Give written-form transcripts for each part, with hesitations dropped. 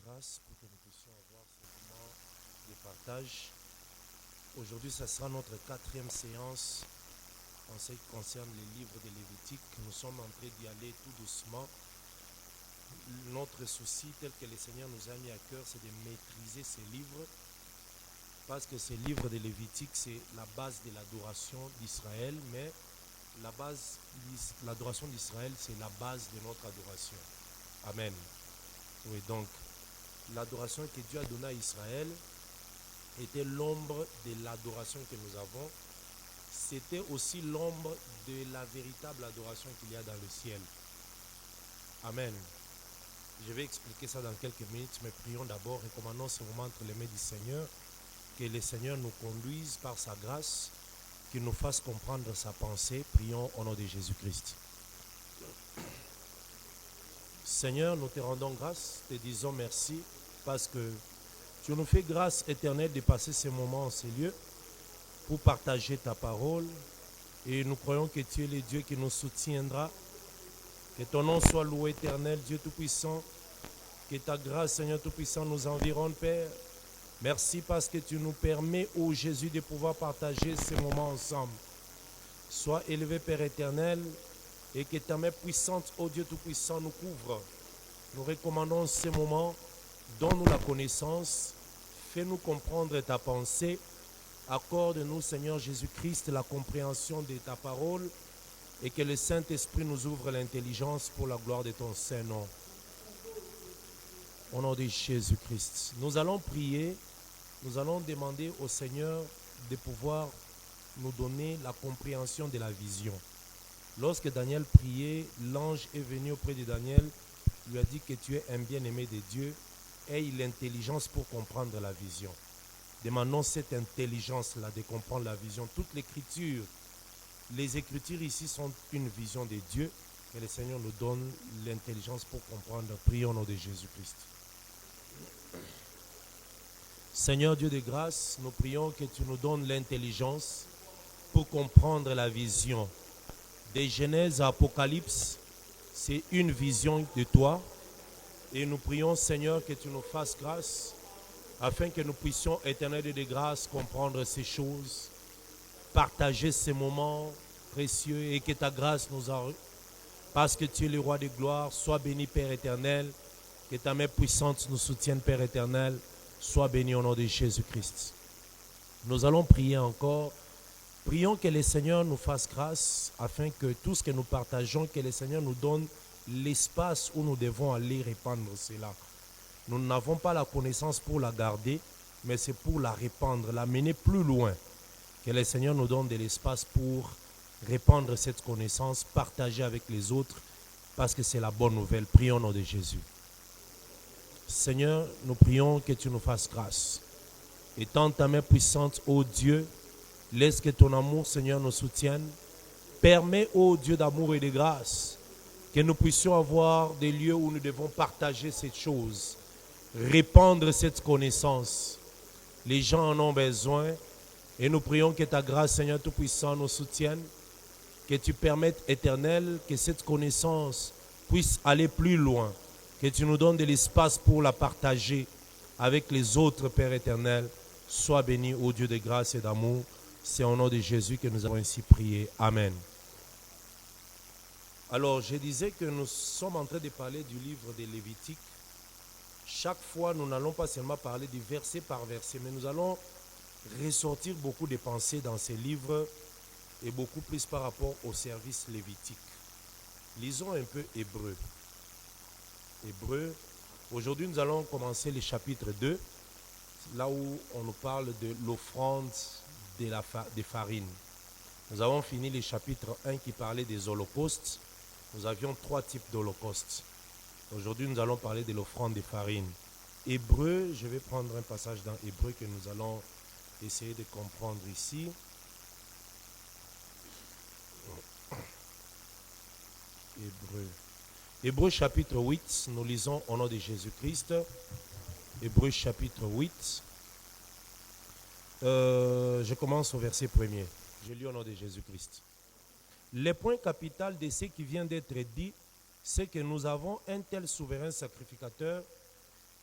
grâce pour que nous puissions avoir ce moment de partage. Aujourd'hui, ce sera notre 4e séance en ce qui concerne les livres de Lévitique. Nous sommes en train d'y aller tout doucement. Notre souci, tel que le Seigneur nous a mis à cœur, c'est de maîtriser ces livres, parce que ces livres de Lévitique, c'est la base de l'adoration d'Israël, mais l'adoration d'Israël, c'est la base de notre adoration. Amen. Oui, donc, l'adoration que Dieu a donnée à Israël était l'ombre de l'adoration que nous avons. C'était aussi l'ombre de la véritable adoration qu'il y a dans le ciel. Amen. Je vais expliquer ça dans quelques minutes, mais prions d'abord et commandons ce moment entre les mains du Seigneur, que le Seigneur nous conduise par sa grâce, qu'il nous fasse comprendre sa pensée. Prions au nom de Jésus-Christ. Seigneur, nous te rendons grâce, te disons merci, parce que tu nous fais grâce éternelle de passer ces moments en ces lieux pour partager ta parole. Et nous croyons que tu es le Dieu qui nous soutiendra. Que ton nom soit loué, éternel, Dieu Tout-Puissant. Que ta grâce, Seigneur Tout-Puissant, nous environne, Père. Merci parce que tu nous permets, ô Jésus, de pouvoir partager ces moments ensemble. Sois élevé, Père éternel, et que ta main puissante, ô Dieu Tout-Puissant, nous couvre. Nous recommandons ces moments. Donne-nous la connaissance. Fais-nous comprendre ta pensée. Accorde-nous, Seigneur Jésus-Christ, la compréhension de ta parole, et que le Saint-Esprit nous ouvre l'intelligence pour la gloire de ton Saint-Nom. Au nom de Jésus-Christ. Nous allons prier, nous allons demander au Seigneur de pouvoir nous donner la compréhension de la vision. Lorsque Daniel priait, l'ange est venu auprès de Daniel, lui a dit que tu es un bien-aimé de Dieu, aie l'intelligence pour comprendre la vision. Demandons cette intelligence-là de comprendre la vision. Toute l'écriture, les écritures ici sont une vision de Dieu, et le Seigneur nous donne l'intelligence pour comprendre. Prions au nom de Jésus-Christ. Seigneur Dieu de grâce, nous prions que tu nous donnes l'intelligence pour comprendre la vision. De Genèse à Apocalypse, c'est une vision de toi. Et nous prions, Seigneur, que tu nous fasses grâce afin que nous puissions, éternel de grâce, comprendre ces choses, partager ces moments précieux et que ta grâce nous en... Parce que tu es le roi de gloire, sois béni, Père éternel, que ta main puissante nous soutienne, Père éternel, sois béni au nom de Jésus-Christ. Nous allons prier encore. Prions que le Seigneur nous fasse grâce afin que tout ce que nous partageons, que le Seigneur nous donne l'espace où nous devons aller répandre cela. Nous n'avons pas la connaissance pour la garder, mais c'est pour la répandre, la mener plus loin. Que le Seigneur nous donne de l'espace pour répandre cette connaissance, partager avec les autres, parce que c'est la bonne nouvelle. Prions au nom de Jésus. Seigneur, nous prions que tu nous fasses grâce. Étends ta main puissante, ô Dieu, laisse que ton amour, Seigneur, nous soutienne. Permets, ô Dieu d'amour et de grâce, que nous puissions avoir des lieux où nous devons partager cette chose, répandre cette connaissance. Les gens en ont besoin et nous prions que ta grâce, Seigneur Tout-Puissant, nous soutienne, que tu permettes, éternel, que cette connaissance puisse aller plus loin, que tu nous donnes de l'espace pour la partager avec les autres, Père éternel. Sois béni, ô Dieu de grâce et d'amour. C'est au nom de Jésus que nous avons ainsi prié. Amen. Alors, je disais que nous sommes en train de parler du livre de Lévitique. Chaque fois, nous n'allons pas seulement parler du verset par verset, mais nous allons ressortir beaucoup de pensées dans ces livres et beaucoup plus par rapport au service lévitique. Lisons un peu Hébreu. Hébreu. Aujourd'hui, nous allons commencer le chapitre 2, là où on nous parle de l'offrande des farines. Nous avons fini le chapitre 1 qui parlait des holocaustes. Nous avions 3 types d'holocaustes. Aujourd'hui, nous allons parler de l'offrande des farines. Hébreu, je vais prendre un passage dans Hébreu que nous allons essayer de comprendre ici. Hébreu. Hébreu chapitre 8, nous lisons au nom de Jésus-Christ. Hébreu chapitre 8. Je commence au verset 1er. Je lis au nom de Jésus-Christ. Le point capital de ce qui vient d'être dit, c'est que nous avons un tel souverain sacrificateur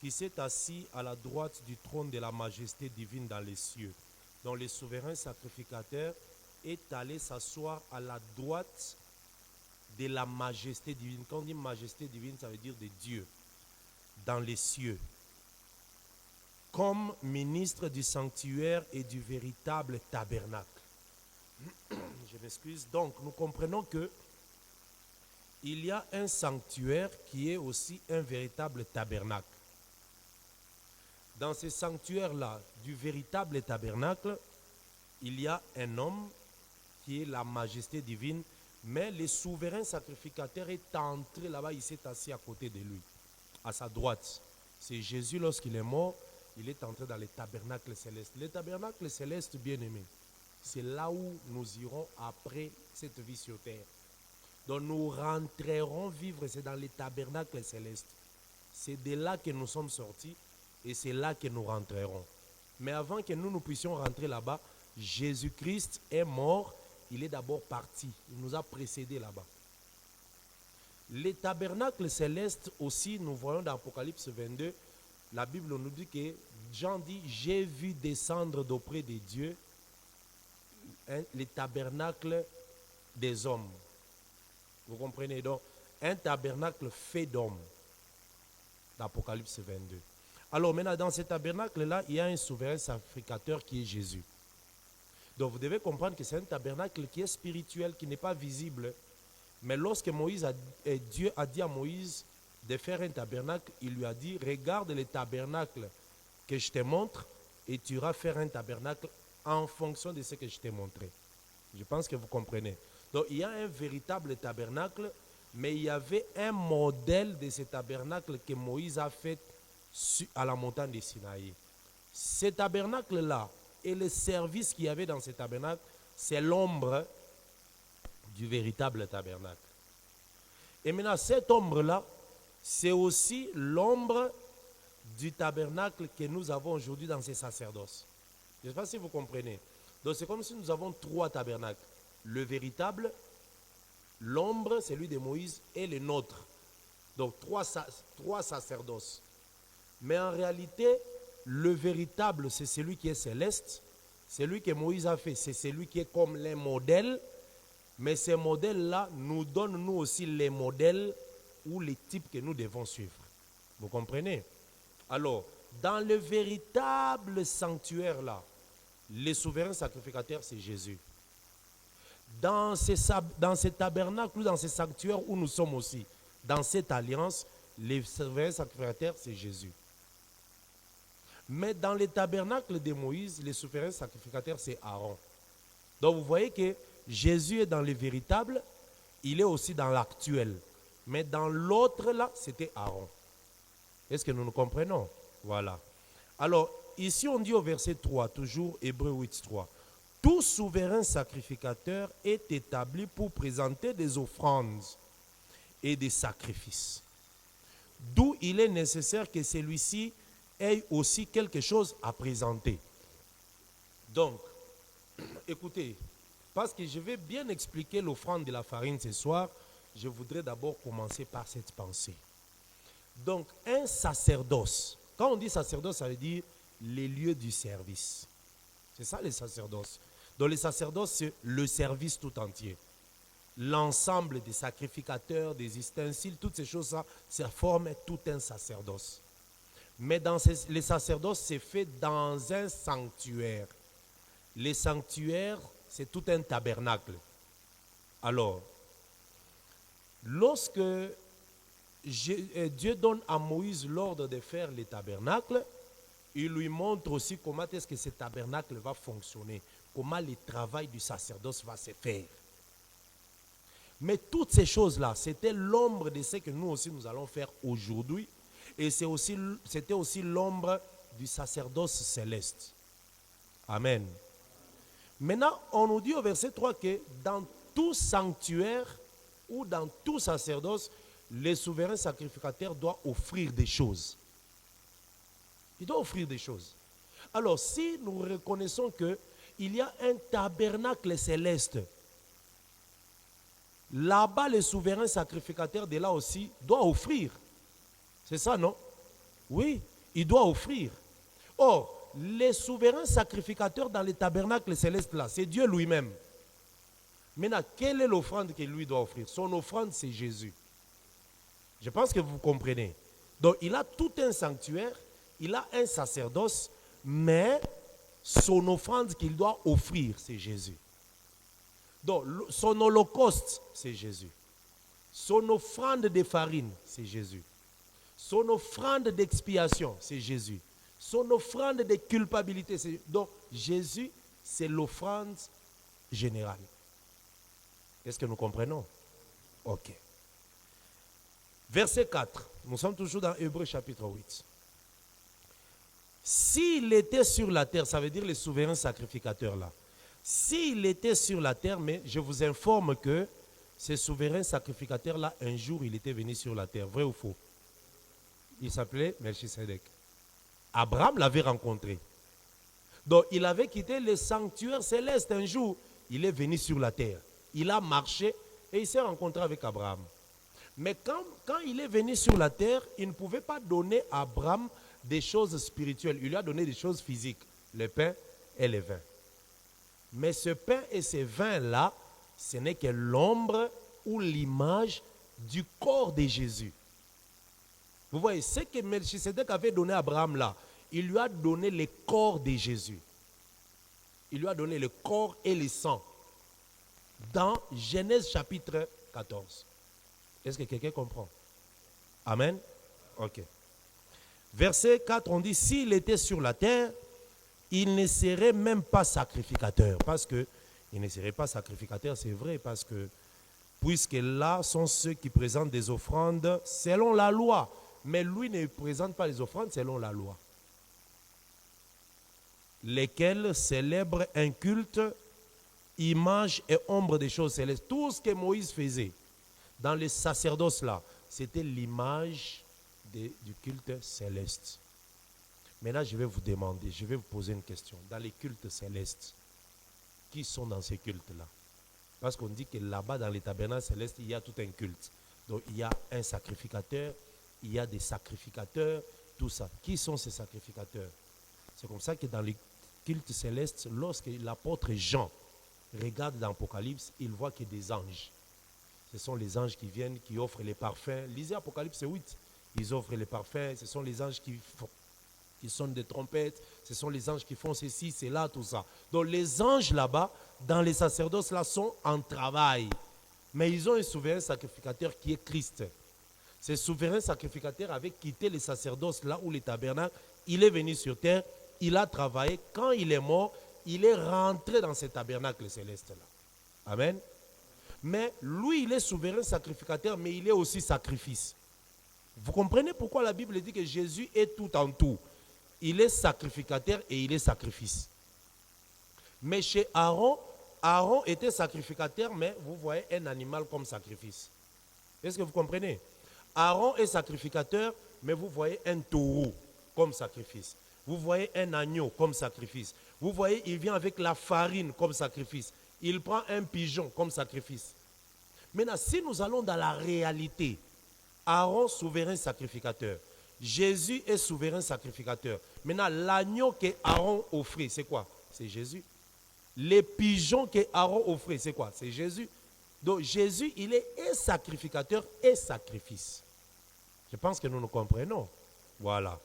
qui s'est assis à la droite du trône de la majesté divine dans les cieux, dont le souverain sacrificateur est allé s'asseoir à la droite de la majesté divine. Quand on dit majesté divine, ça veut dire de Dieu, dans les cieux, comme ministre du sanctuaire et du véritable tabernacle. Je m'excuse. Donc, nous comprenons que il y a un sanctuaire qui est aussi un véritable tabernacle. Dans ce sanctuaire-là, du véritable tabernacle, il y a un homme qui est la majesté divine, mais le souverain sacrificateur est entré là-bas, il s'est assis à côté de lui, à sa droite. C'est Jésus, lorsqu'il est mort, il est entré dans le tabernacle céleste. Le tabernacle céleste, bien aimé, c'est là où nous irons après cette vie sur terre. Donc nous rentrerons vivre, c'est dans le tabernacle céleste. C'est de là que nous sommes sortis et c'est là que nous rentrerons. Mais avant que nous puissions rentrer là-bas, Jésus-Christ est mort, il est d'abord parti, il nous a précédés là-bas. Les tabernacles célestes aussi, nous voyons dans Apocalypse 22, la Bible nous dit que Jean dit, j'ai vu descendre d'auprès de Dieu les tabernacles des hommes. Vous comprenez donc? Un tabernacle fait d'hommes, d'Apocalypse 22. Alors maintenant, dans ce tabernacle-là, il y a un souverain sacrificateur qui est Jésus. Donc vous devez comprendre que c'est un tabernacle qui est spirituel, qui n'est pas visible. Mais lorsque Dieu a dit à Moïse de faire un tabernacle, il lui a dit, regarde le tabernacle que je te montre et tu iras faire un tabernacle en fonction de ce que je t'ai montré. Je pense que vous comprenez. Donc il y a un véritable tabernacle, mais il y avait un modèle de ce tabernacle que Moïse a fait à la montagne de Sinaï. Ce tabernacle-là et le service qu'il y avait dans ce tabernacle, c'est l'ombre du véritable tabernacle. Et maintenant, cette ombre-là, c'est aussi l'ombre du tabernacle que nous avons aujourd'hui dans ces sacerdoces. Je ne sais pas si vous comprenez. Donc c'est comme si nous avons trois tabernacles. Le véritable, l'ombre, celui de Moïse, et le nôtre. Donc trois sacerdoces. Mais en réalité, le véritable, c'est celui qui est céleste. Celui que Moïse a fait, c'est celui qui est comme les modèles. Mais ces modèles-là nous donnent nous aussi les modèles ou les types que nous devons suivre. Vous comprenez? Alors, dans le véritable sanctuaire-là, le souverain sacrificateur, c'est Jésus. Dans ces tabernacles ou dans ces sanctuaires où nous sommes aussi, dans cette alliance, le souverain sacrificateur, c'est Jésus. Mais dans les tabernacles de Moïse, le souverain sacrificateur, c'est Aaron. Donc vous voyez que Jésus est dans le véritable, il est aussi dans l'actuel. Mais dans l'autre là, c'était Aaron. Est-ce que nous nous comprenons? Voilà. Alors, ici on dit au verset 3, toujours Hébreux 8, 3. Tout souverain sacrificateur est établi pour présenter des offrandes et des sacrifices. D'où il est nécessaire que celui-ci ait aussi quelque chose à présenter. Donc, écoutez, parce que je vais bien expliquer l'offrande de la farine ce soir, je voudrais d'abord commencer par cette pensée. Donc, un sacerdoce, quand on dit sacerdoce, ça veut dire les lieux du service. C'est ça les sacerdoces. Donc, les sacerdoces, c'est le service tout entier. L'ensemble des sacrificateurs, des ustensiles, toutes ces choses-là, ça forme tout un sacerdoce. Mais les sacerdoces, c'est fait dans un sanctuaire. Les sanctuaires, c'est tout un tabernacle. Alors, lorsque Dieu donne à Moïse l'ordre de faire les tabernacles, il lui montre aussi comment est-ce que ce tabernacle va fonctionner, comment le travail du sacerdoce va se faire. Mais toutes ces choses-là, c'était l'ombre de ce que nous aussi nous allons faire aujourd'hui. Et c'était aussi l'ombre du sacerdoce céleste. Amen. Maintenant, on nous dit au verset 3 que dans tout sanctuaire ou dans tout sacerdoce, le souverain sacrificateur doit offrir des choses. Il doit offrir des choses. Alors, si nous reconnaissons qu'il y a un tabernacle céleste, là-bas, le souverain sacrificateur de là aussi doit offrir. C'est ça, non? Oui. Il doit offrir. Or, les souverains sacrificateurs dans les tabernacles célestes là, c'est Dieu lui-même. Maintenant, quelle est l'offrande qu'il lui doit offrir? Son offrande, c'est Jésus. Je pense que vous comprenez. Donc, il a tout un sanctuaire, il a un sacerdoce, mais son offrande qu'il doit offrir, c'est Jésus. Donc, son holocauste, c'est Jésus. Son offrande de farine, c'est Jésus. Son offrande d'expiation, c'est Jésus. Son offrande de culpabilité, c'est... Donc, Jésus, c'est l'offrande générale. Est-ce que nous comprenons? Ok. Verset 4. Nous sommes toujours dans Hébreux chapitre 8. S'il était sur la terre, ça veut dire les souverains sacrificateurs là. S'il était sur la terre, mais je vous informe que ces souverains sacrificateurs là, un jour, il était venu sur la terre. Vrai ou faux? Il s'appelait Melchisedec. Abraham l'avait rencontré. Donc, il avait quitté le sanctuaire céleste un jour. Il est venu sur la terre. Il a marché et il s'est rencontré avec Abraham. Mais quand il est venu sur la terre, il ne pouvait pas donner à Abraham des choses spirituelles. Il lui a donné des choses physiques, le pain et les vins. Mais ce pain et ces vins-là, ce n'est que l'ombre ou l'image du corps de Jésus. Vous voyez, ce que Melchisedec avait donné à Abraham là, il lui a donné le corps de Jésus. Il lui a donné le corps et le sang. Dans Genèse chapitre 14. Est-ce que quelqu'un comprend? Amen. Ok. Verset 4, on dit, s'il était sur la terre, il ne serait même pas sacrificateur. Parce que, il ne serait pas sacrificateur, c'est vrai, parce que, puisque là sont ceux qui présentent des offrandes selon la loi. Mais lui ne présente pas les offrandes selon la loi. Lesquels célèbrent un culte, image et ombre des choses célestes. Tout ce que Moïse faisait dans le sacerdoce là, c'était l'image du culte céleste. Maintenant, je vais vous demander, je vais vous poser une question. Dans les cultes célestes, qui sont dans ces cultes-là? Parce qu'on dit que là-bas, dans les tabernacles célestes, il y a tout un culte. Donc, il y a un sacrificateur, il y a des sacrificateurs, tout ça. Qui sont ces sacrificateurs? C'est comme ça que dans les cultes célestes, lorsque l'apôtre Jean regarde dans l'Apocalypse, il voit qu'il y a des anges. Ce sont les anges qui viennent, qui offrent les parfums. Lisez Apocalypse 8. Ils offrent les parfums. Ce sont les anges qui sonnent des trompettes. Ce sont les anges qui font ceci, cela, tout ça. Donc les anges là-bas, dans les sacerdoces là, sont en travail. Mais ils ont un souverain sacrificateur qui est Christ. Ce souverain sacrificateur avait quitté les sacerdoces là où les tabernacles. Il est venu sur terre. Il a travaillé. Quand il est mort, il est rentré dans ces tabernacles célestes là. Amen. Mais lui, il est souverain sacrificateur, mais il est aussi sacrifice. Vous comprenez pourquoi la Bible dit que Jésus est tout en tout? Il est sacrificateur et il est sacrifice. Mais chez Aaron, Aaron était sacrificateur, mais vous voyez un animal comme sacrifice. Est-ce que vous comprenez? Aaron est sacrificateur, mais vous voyez un taureau comme sacrifice. Vous voyez un agneau comme sacrifice. Vous voyez, il vient avec la farine comme sacrifice. Il prend un pigeon comme sacrifice. Maintenant, si nous allons dans la réalité, Aaron, souverain sacrificateur. Jésus est souverain sacrificateur. Maintenant, l'agneau que Aaron offrait, c'est quoi? C'est Jésus. Les pigeons que Aaron offrait, c'est quoi? C'est Jésus. Donc, Jésus, il est et sacrificateur et sacrifice. Je pense que nous nous comprenons. Voilà.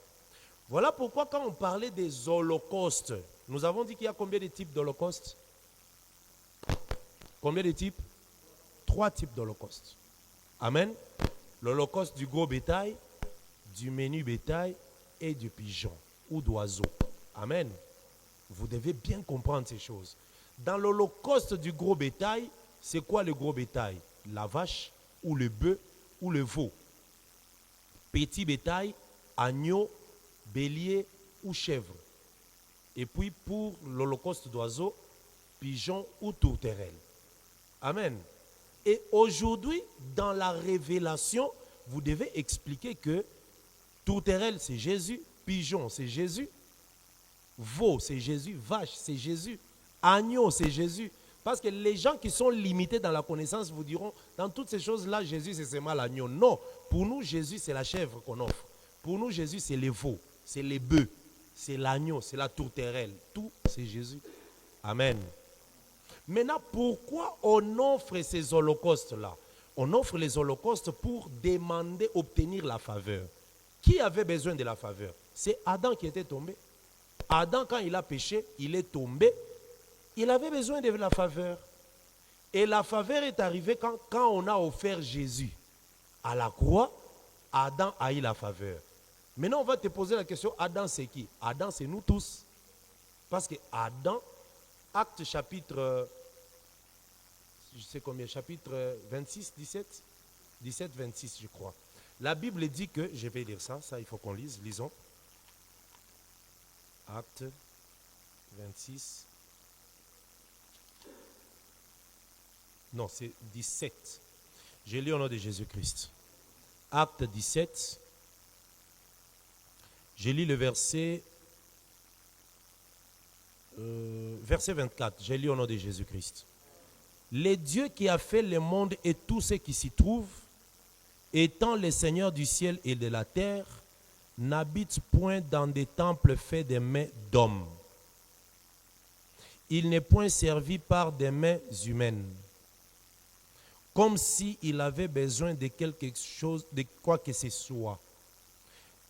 Voilà pourquoi quand on parlait des holocaustes, nous avons dit qu'il y a combien de types d'holocaustes? Combien de types? 3 types d'holocaustes. Amen. L'holocauste du gros bétail, du menu bétail et du pigeon ou d'oiseau. Amen. Vous devez bien comprendre ces choses. Dans l'holocauste du gros bétail, c'est quoi le gros bétail? La vache ou le bœuf ou le veau. Petit bétail, agneau, bélier ou chèvre. Et puis pour l'holocauste d'oiseaux, pigeon ou tourterelle. Amen. Et aujourd'hui, dans la révélation, vous devez expliquer que tourterelle, c'est Jésus, pigeon, c'est Jésus, veau, c'est Jésus, vache, c'est Jésus, agneau, c'est Jésus. Parce que les gens qui sont limités dans la connaissance vous diront, dans toutes ces choses-là, Jésus, c'est seulement l'agneau. Non, pour nous, Jésus, c'est la chèvre qu'on offre. Pour nous, Jésus, c'est les veaux. c'est les bœufs, c'est l'agneau, c'est la tourterelle. Tout, c'est Jésus. Amen. Maintenant, pourquoi on offre ces holocaustes-là? On offre les holocaustes pour demander, obtenir la faveur. Qui avait besoin de la faveur? C'est Adam qui était tombé. Adam, quand il a péché, il est tombé. Il avait besoin de la faveur. Et la faveur est arrivée quand on a offert Jésus à la croix. Adam a eu la faveur. Maintenant, on va te poser la question, Adam c'est qui? Adam c'est nous tous. Parce que Adam, Acte chapitre, je sais combien, chapitre 26, 17, 26 je crois. La Bible dit que, je vais lire ça il faut qu'on lise, lisons. Acte 26. Non, c'est 17. Je lis au nom de Jésus-Christ. Acte 17. Je lis le verset 24. Je lis au nom de Jésus-Christ. Le Dieu qui a fait le monde et tout ce qui s'y trouve, étant le Seigneur du ciel et de la terre, n'habite point dans des temples faits des mains d'hommes. Il n'est point servi par des mains humaines, comme s'il avait besoin de quelque chose, de quoi que ce soit.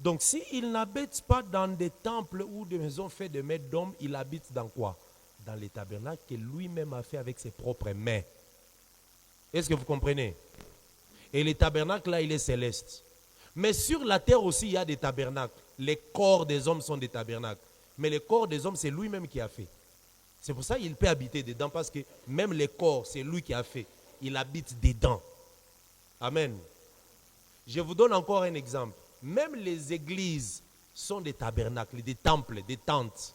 Donc, s'il n'habite pas dans des temples ou des maisons faites de mains d'hommes, il habite dans quoi? Dans les tabernacles que lui-même a fait avec ses propres mains. Est-ce que vous comprenez? Et les tabernacles, là, il est céleste. Mais sur la terre aussi, il y a des tabernacles. Les corps des hommes sont des tabernacles. Mais les corps des hommes, c'est lui-même qui a fait. C'est pour ça qu'il peut habiter dedans, parce que même les corps, c'est lui qui a fait. Il habite dedans. Amen. Je vous donne encore un exemple. Même les églises sont des tabernacles, des temples, des tentes.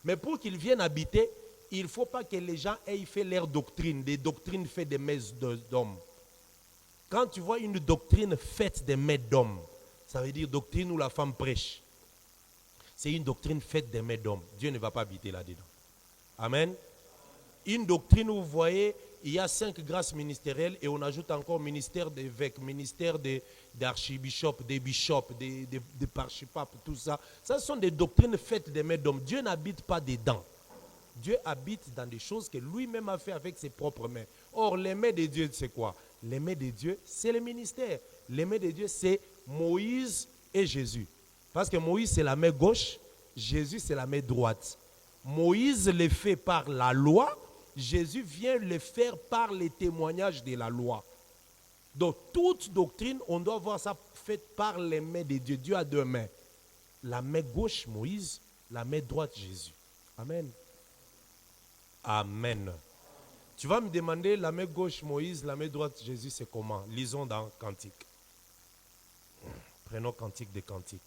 Mais pour qu'ils viennent habiter, il ne faut pas que les gens aient fait leur doctrine, des doctrines faites des mains d'hommes. Quand tu vois une doctrine faite des mains d'hommes, ça veut dire doctrine où la femme prêche. C'est une doctrine faite des mains d'hommes. Dieu ne va pas habiter là-dedans. Amen. Une doctrine où vous voyez, il y a 5 grâces ministérielles et on ajoute encore ministère d'évêque, ministère d'archibishop, des bishops, des parchipapes, tout ça. Ça sont des doctrines faites des mains d'hommes. Dieu n'habite pas dedans. Dieu habite dans des choses que lui-même a fait avec ses propres mains. Or, les mains de Dieu, c'est quoi? Les mains de Dieu, c'est le ministère. Les mains de Dieu, c'est Moïse et Jésus. Parce que Moïse, c'est la main gauche, Jésus, c'est la main droite. Moïse le fait par la loi, Jésus vient le faire par les témoignages de la loi. Donc, toute doctrine, on doit voir ça faite par les mains de Dieu. Dieu a 2 mains. La main gauche, Moïse, la main droite, Jésus. Amen. Amen. Tu vas me demander, la main gauche, Moïse, la main droite, Jésus, c'est comment? Lisons dans Cantique. Prenons Cantique des Cantiques.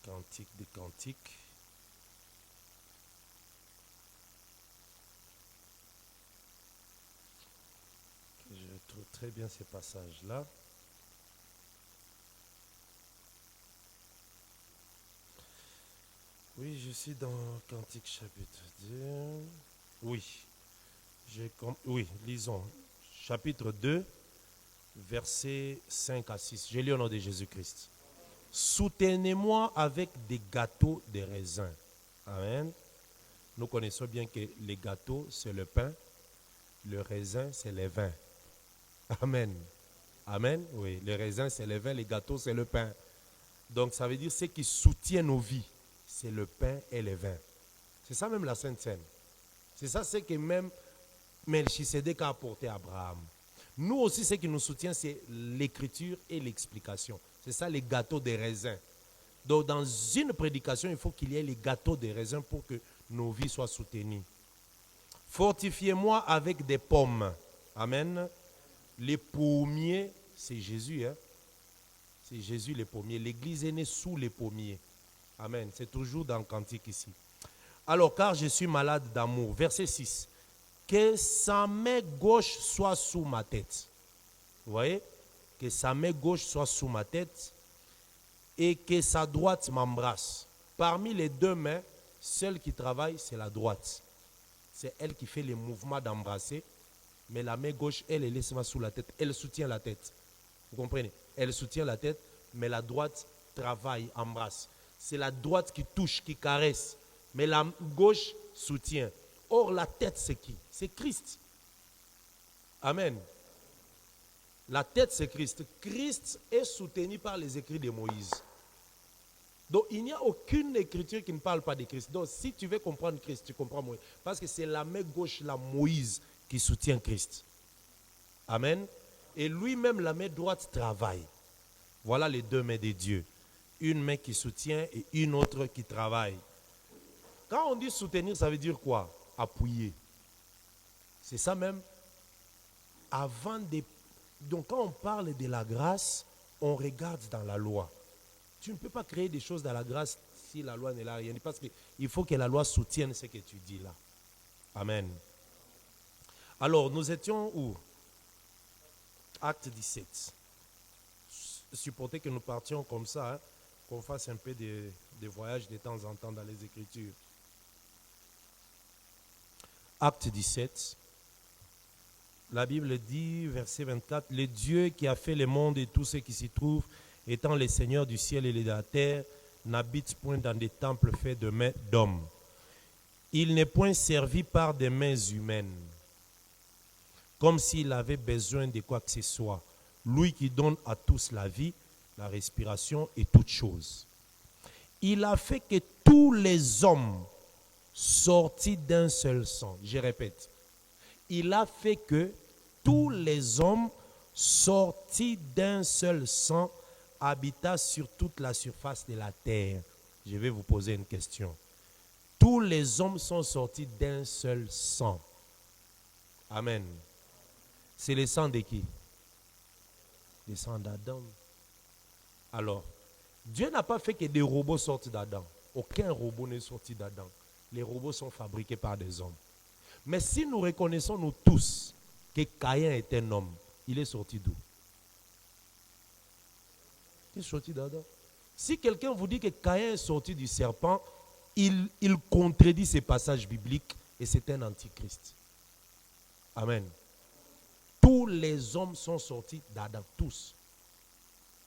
Cantique des Cantiques. Je trouve très bien ces passages-là. Oui, je suis dans Cantique chapitre 2. Oui. Oui, lisons. Chapitre 2, versets 5 à 6. Je lis au nom de Jésus-Christ. Soutenez-moi avec des gâteaux de raisin. Amen. Nous connaissons bien que les gâteaux, c'est le pain. Le raisin, c'est le vin. Amen. Amen. Oui, le raisin, c'est le vin. Les gâteaux, c'est le pain. Donc, ça veut dire ce qui soutient nos vies, c'est le pain et le vin. C'est ça même la Sainte Seine. C'est ça ce que même Melchisedec a apporté à Abraham. Nous aussi, ce qui nous soutient, c'est l'écriture et l'explication. C'est ça les gâteaux des raisins. Donc, dans une prédication, il faut qu'il y ait les gâteaux des raisins pour que nos vies soient soutenues. Fortifiez-moi avec des pommes. Amen. Les pommiers, c'est Jésus. Hein? C'est Jésus les pommiers. L'église est née sous les pommiers. Amen. C'est toujours dans le cantique ici. Alors, car je suis malade d'amour. Verset 6. Que sa main gauche soit sous ma tête. Vous voyez? Que sa main gauche soit sous ma tête et que sa droite m'embrasse. Parmi les 2 mains, celle qui travaille, c'est la droite. C'est elle qui fait les mouvements d'embrasser mais la main gauche, elle est laissée sous la tête. Elle soutient la tête. Vous comprenez? Elle soutient la tête, mais la droite travaille, embrasse. C'est la droite qui touche, qui caresse, mais la gauche soutient. Or, la tête, c'est qui? C'est Christ. Amen. La tête, c'est Christ. Christ est soutenu par les écrits de Moïse. Donc, il n'y a aucune écriture qui ne parle pas de Christ. Donc, si tu veux comprendre Christ, tu comprends Moïse. Parce que c'est la main gauche, la Moïse, qui soutient Christ. Amen. Et lui-même, la main droite, travaille. Voilà les deux mains de Dieu. Une main qui soutient et une autre qui travaille. Quand on dit soutenir, ça veut dire quoi? Appuyer. C'est ça même. Donc, quand on parle de la grâce, on regarde dans la loi. Tu ne peux pas créer des choses dans la grâce si la loi n'est là rien. Parce qu'il faut que la loi soutienne ce que tu dis là. Amen. Alors, nous étions où? Acte 17. Supportez que nous partions comme ça, hein, qu'on fasse un peu de voyage de temps en temps dans les Écritures. Acte 17. La Bible dit, verset 24, « Le Dieu qui a fait le monde et tout ce qui s'y trouve, étant le Seigneur du ciel et de la terre, n'habite point dans des temples faits de mains d'hommes. Il n'est point servi par des mains humaines, comme s'il avait besoin de quoi que ce soit. Lui qui donne à tous la vie, la respiration et toutes choses. Il a fait que tous les hommes sortis d'un seul sang. Je répète. Il a fait que tous les hommes sortis d'un seul sang habitassent sur toute la surface de la terre. Je vais vous poser une question. Tous les hommes sont sortis d'un seul sang. Amen. C'est le sang de qui? Le sang d'Adam. Alors, Dieu n'a pas fait que des robots sortent d'Adam. Aucun robot n'est sorti d'Adam. Les robots sont fabriqués par des hommes. Mais si nous reconnaissons, nous tous, que Caïn est un homme, il est sorti d'où? Il est sorti d'Adam. Si quelqu'un vous dit que Caïn est sorti du serpent, il contredit ces passages bibliques et c'est un antichrist. Amen. Tous les hommes sont sortis d'Adam, tous.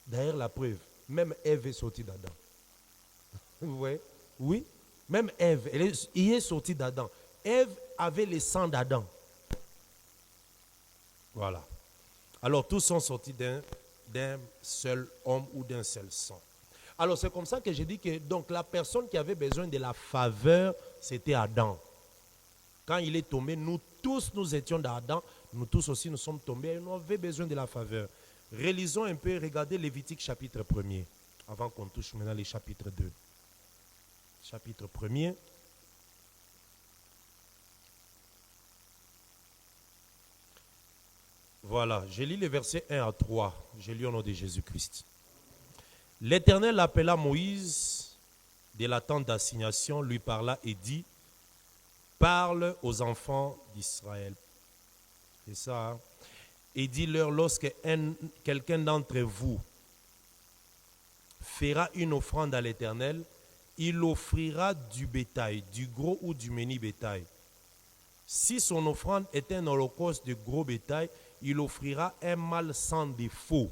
D'ailleurs, la preuve, même Ève est sortie d'Adam. Vous voyez? Oui, même Ève, il est sorti d'Adam. Ève avait le sang d'Adam. Voilà. Alors, tous sont sortis d'un seul homme ou d'un seul sang. Alors, c'est comme ça que je dis que donc, la personne qui avait besoin de la faveur, c'était Adam. Quand il est tombé, nous tous, nous étions d'Adam. Nous tous aussi, nous sommes tombés et nous avions besoin de la faveur. Relisons un peu, regardez Lévitique chapitre 1er, avant qu'on touche maintenant les chapitres 2. Chapitre 1er. Voilà, je lis les versets 1 à 3. Je lis au nom de Jésus-Christ. L'Éternel appela Moïse de la tente d'assignation, lui parla et dit, parle aux enfants d'Israël. C'est ça, hein? Et dis-leur, lorsque quelqu'un d'entre vous fera une offrande à l'Éternel, il offrira du bétail, du gros ou du menu bétail. Si son offrande est un holocauste de gros bétail, il offrira un mâle sans défaut.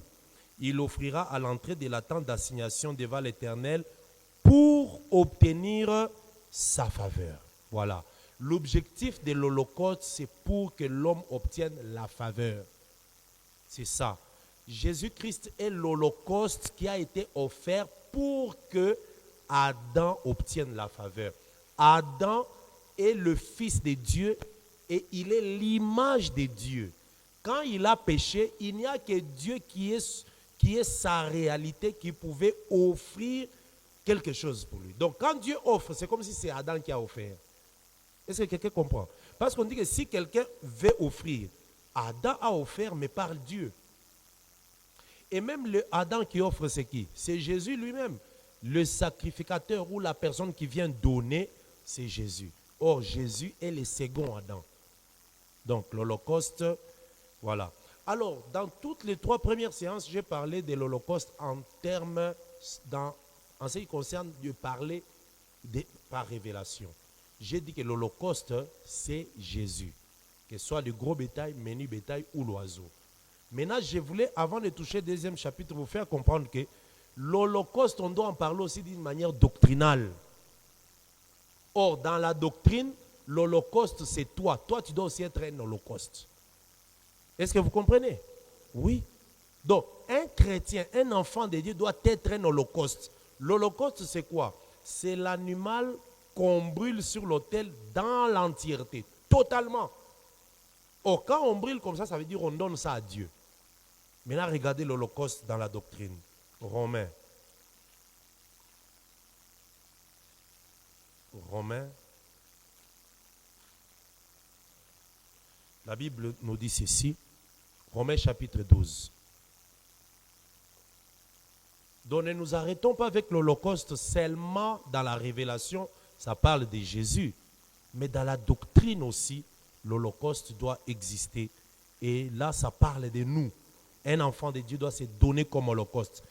Il offrira à l'entrée de la tente d'assignation devant l'Éternel pour obtenir sa faveur. Voilà. L'objectif de l'holocauste, c'est pour que l'homme obtienne la faveur. C'est ça. Jésus-Christ est l'holocauste qui a été offert pour que Adam obtienne la faveur. Adam est le fils de Dieu et il est l'image de Dieu. Quand il a péché, il n'y a que Dieu qui est sa réalité, qui pouvait offrir quelque chose pour lui. Donc quand Dieu offre, c'est comme si c'est Adam qui a offert. Est-ce que quelqu'un comprend? Parce qu'on dit que si quelqu'un veut offrir, Adam a offert, mais par Dieu. Et même le Adam qui offre, c'est qui? C'est Jésus lui-même. Le sacrificateur ou la personne qui vient donner, c'est Jésus. Or, Jésus est le second Adam. Donc, l'Holocauste, voilà. Alors, dans toutes les 3 premières séances, j'ai parlé de l'Holocauste en ce qui concerne de parler par révélation. J'ai dit que l'Holocauste, c'est Jésus. que ce soit le gros bétail, menu bétail ou l'oiseau. Maintenant, je voulais, avant de toucher le deuxième chapitre, vous faire comprendre que l'Holocauste, on doit en parler aussi d'une manière doctrinale. Or, dans la doctrine, l'Holocauste, c'est toi. Toi, tu dois aussi être un Holocauste. Est-ce que vous comprenez? Oui. Donc, un chrétien, un enfant de Dieu doit être un Holocauste. L'Holocauste, c'est quoi? C'est l'animal qu'on brûle sur l'autel dans l'entièreté, totalement. Or, quand on brûle comme ça veut dire qu'on donne ça à Dieu. Maintenant, regardez l'Holocauste dans la doctrine. Romains. La Bible nous dit ceci. Romains chapitre 12. Donc ne nous arrêtons pas avec l'Holocauste seulement dans la révélation, ça parle de Jésus. Mais dans la doctrine aussi, l'Holocauste doit exister. Et là, ça parle de nous. Un enfant de Dieu doit se donner comme Holocauste.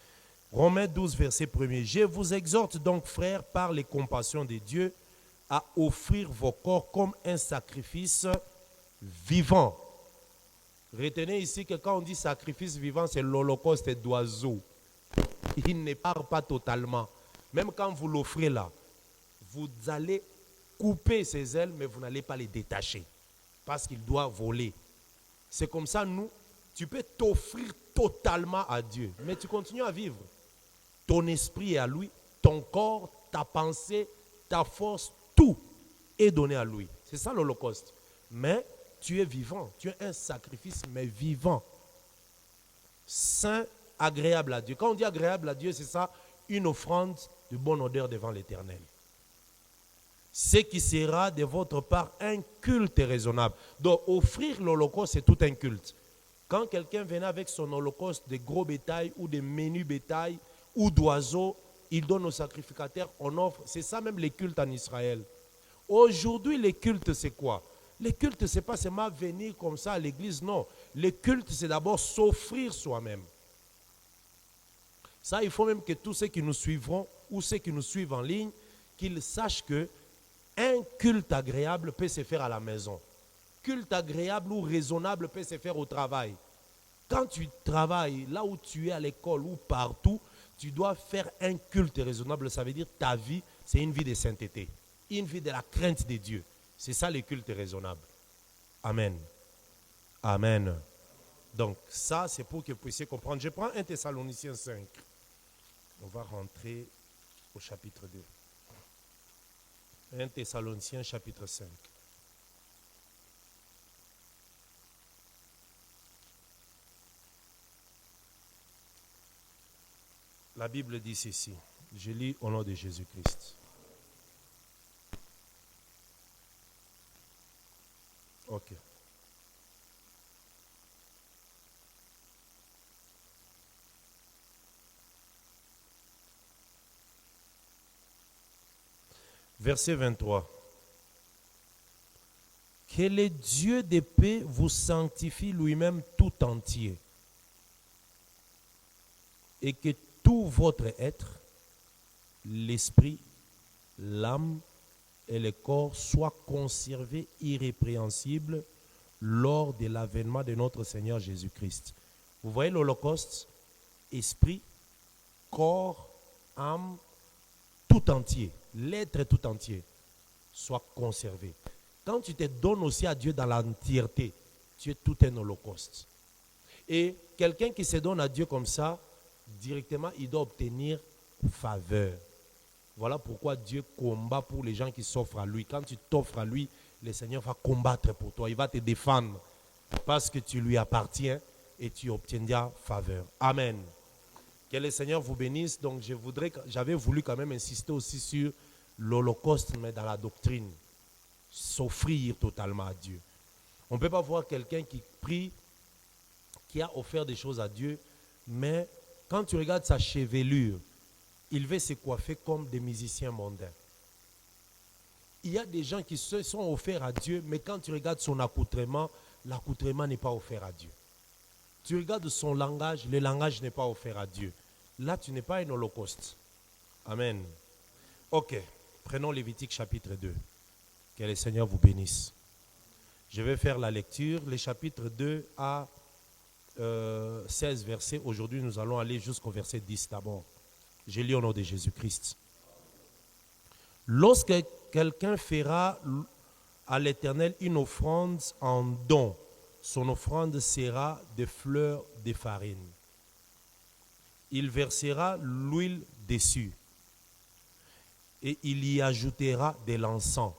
Romains 12, verset 1er. Je vous exhorte donc, frères, par les compassions de Dieu, à offrir vos corps comme un sacrifice vivant. Retenez ici que quand on dit sacrifice vivant, c'est l'Holocauste d'oiseau. Il ne part pas totalement. Même quand vous l'offrez là, vous allez couper ses ailes, mais vous n'allez pas les détacher. Parce qu'il doit voler. C'est comme ça, nous, tu peux t'offrir totalement à Dieu, mais tu continues à vivre. Ton esprit est à lui, ton corps, ta pensée, ta force, tout est donné à lui. C'est ça l'Holocauste. Mais tu es vivant, tu es un sacrifice, mais vivant. Saint, agréable à Dieu. Quand on dit agréable à Dieu, c'est ça, une offrande de bonne odeur devant l'Éternel. Ce qui sera de votre part un culte raisonnable. Donc, offrir l'Holocauste, c'est tout un culte. Quand quelqu'un venait avec son Holocauste de gros bétail ou de menus bétail ou d'oiseaux, il donne au sacrificateur, on offre. C'est ça même les cultes en Israël. Aujourd'hui, les cultes, c'est quoi? Les cultes, ce n'est pas seulement venir comme ça à l'église, non. Les cultes, c'est d'abord s'offrir soi-même. Ça, il faut même que tous ceux qui nous suivront ou ceux qui nous suivent en ligne, qu'ils sachent que un culte agréable peut se faire à la maison. Culte agréable ou raisonnable peut se faire au travail. Quand tu travailles, là où tu es à l'école ou partout, tu dois faire un culte raisonnable. Ça veut dire ta vie, c'est une vie de sainteté. Une vie de la crainte de Dieu. C'est ça le culte raisonnable. Amen. Amen. Donc ça, c'est pour que vous puissiez comprendre. Je prends 1 Thessaloniciens 5. On va rentrer au chapitre 2. 1 Thessaloniciens chapitre 5. La Bible dit ceci. Je lis au nom de Jésus-Christ. Ok. Verset 23. Que le Dieu de paix vous sanctifie lui-même tout entier et que tout votre être, l'esprit, l'âme et le corps soient conservés irrépréhensibles lors de l'avènement de notre Seigneur Jésus-Christ. Vous voyez l'Holocauste? Esprit, corps, âme, tout entier, l'être tout entier, soit conservé. Quand tu te donnes aussi à Dieu dans l'entièreté, tu es tout un holocauste. Et quelqu'un qui se donne à Dieu comme ça, directement, il doit obtenir faveur. Voilà pourquoi Dieu combat pour les gens qui s'offrent à lui. Quand tu t'offres à lui, le Seigneur va combattre pour toi. Il va te défendre parce que tu lui appartiens et tu obtiendras faveur. Amen. Que le Seigneur vous bénisse. Donc j'avais voulu quand même insister aussi sur l'Holocauste, mais dans la doctrine. S'offrir totalement à Dieu. On ne peut pas voir quelqu'un qui prie, qui a offert des choses à Dieu, mais quand tu regardes sa chevelure, il veut se coiffer comme des musiciens mondains. Il y a des gens qui se sont offerts à Dieu, mais quand tu regardes son accoutrement, l'accoutrement n'est pas offert à Dieu. Tu regardes son langage, le langage n'est pas offert à Dieu. Là, tu n'es pas un holocauste. Amen. Ok, prenons Lévitique chapitre 2. Que le Seigneur vous bénisse. Je vais faire la lecture, les chapitres 2 à 16 versets. Aujourd'hui, nous allons aller jusqu'au verset 10 d'abord. Je lis au nom de Jésus-Christ. Lorsque quelqu'un fera à l'Éternel une offrande en don, son offrande sera des fleurs de farine. Il versera l'huile dessus et il y ajoutera de l'encens.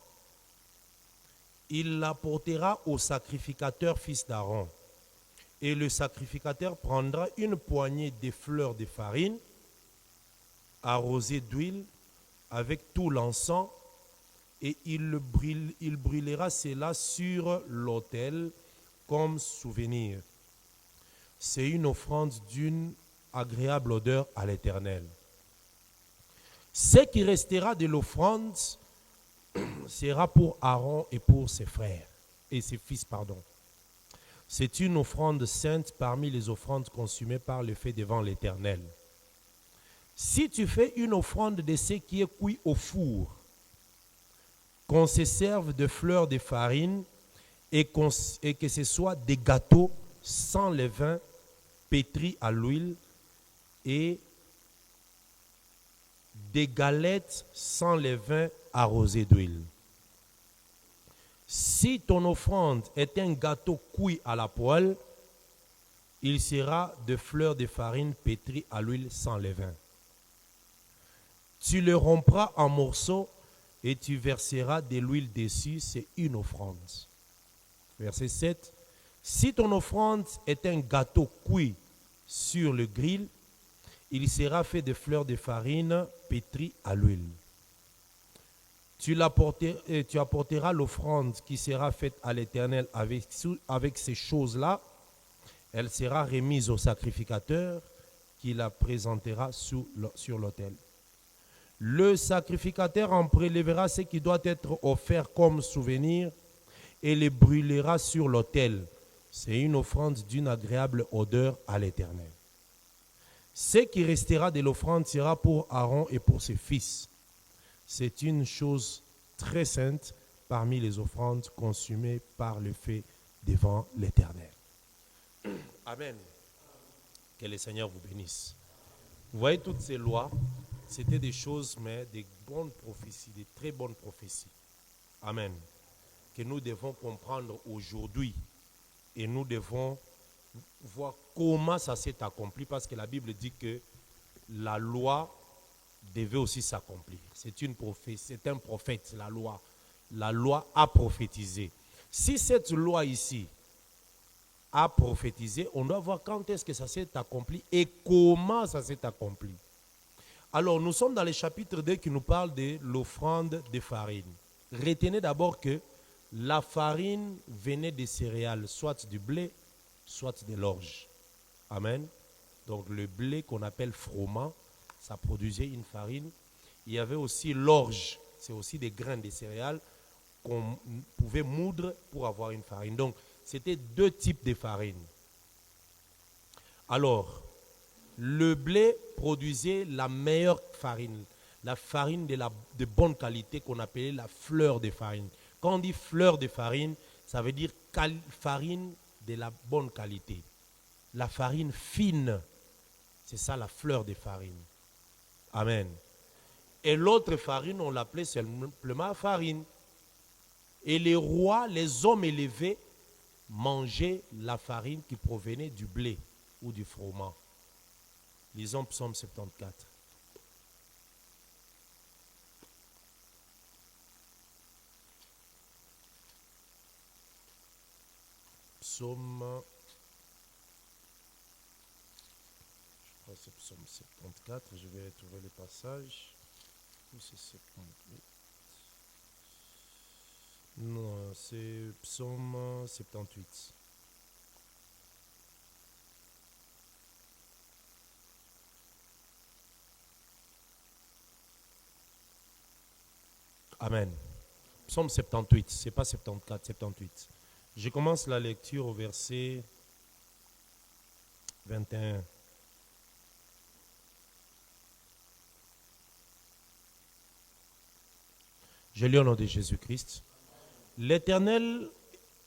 Il l'apportera au sacrificateur fils d'Aaron. Et le sacrificateur prendra une poignée de fleurs de farine arrosées d'huile avec tout l'encens et il brûlera cela sur l'autel comme souvenir. C'est une offrande d'une agréable odeur à l'Éternel. Ce qui restera de l'offrande sera pour Aaron et pour ses frères et ses fils, C'est une offrande sainte parmi les offrandes consumées par le feu devant l'Éternel. Si tu fais une offrande de ce qui est cuit au four, qu'on se serve de fleurs de farine et que ce soit des gâteaux sans levain pétris à l'huile et des galettes sans levain arrosées d'huile. Si ton offrande est un gâteau cuit à la poêle, il sera de fleurs de farine pétries à l'huile sans levain. Tu le rompras en morceaux et tu verseras de l'huile dessus, c'est une offrande. Verset 7. Si ton offrande est un gâteau cuit sur le grill, il sera fait de fleurs de farine pétries à l'huile. Tu apporteras l'offrande qui sera faite à l'Éternel avec ces choses-là. Elle sera remise au sacrificateur qui la présentera sur l'autel. Le sacrificateur en prélèvera ce qui doit être offert comme souvenir et les brûlera sur l'autel. C'est une offrande d'une agréable odeur à l'Éternel. Ce qui restera de l'offrande sera pour Aaron et pour ses fils. C'est une chose très sainte parmi les offrandes consumées par le feu devant l'Éternel. Amen. Que le Seigneur vous bénisse. Vous voyez toutes ces lois, c'était des choses, mais des bonnes prophéties, des très bonnes prophéties. Amen. Que nous devons comprendre aujourd'hui et nous devons voir comment ça s'est accompli parce que la Bible dit que la loi devait aussi s'accomplir. C'est un prophète, la loi. La loi a prophétisé. Si cette loi ici a prophétisé, on doit voir quand est-ce que ça s'est accompli et comment ça s'est accompli. Alors, nous sommes dans le chapitre 2 qui nous parle de l'offrande de farine. Retenez d'abord que la farine venait des céréales, soit du blé, soit de l'orge. Amen. Donc, le blé qu'on appelle froment, ça produisait une farine. Il y avait aussi l'orge, c'est aussi des grains de céréales qu'on pouvait moudre pour avoir une farine. Donc, c'était deux types de farine. Alors, le blé produisait la meilleure farine, la farine de bonne qualité qu'on appelait la fleur de farine. Quand on dit fleur de farine, ça veut dire farine de la bonne qualité. La farine fine, c'est ça la fleur de farine. Amen. Et l'autre farine, on l'appelait simplement farine. Et les rois, les hommes élevés, mangeaient la farine qui provenait du blé ou du froment. Lisons Psaume 74. Psaume, je crois que c'est Psaume 74, je vais trouver le passage. Ou c'est 78? Non, c'est Psaume 78. Amen. Psaume 78, ce n'est pas 74, 78. Je commence la lecture au verset 21. Je lis au nom de Jésus-Christ. L'Éternel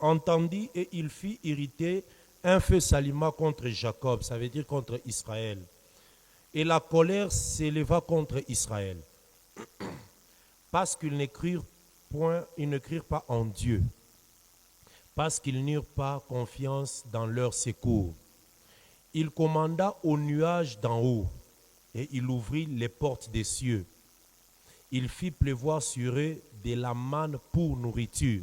entendit et il fit irriter, un feu s'alluma contre Jacob, ça veut dire contre Israël. Et la colère s'éleva contre Israël, parce qu'ils n'écrirent pas en Dieu, parce qu'ils n'eurent pas confiance dans leur secours. Il commanda aux nuages d'en haut, et il ouvrit les portes des cieux. Il fit pleuvoir sur eux de la manne pour nourriture.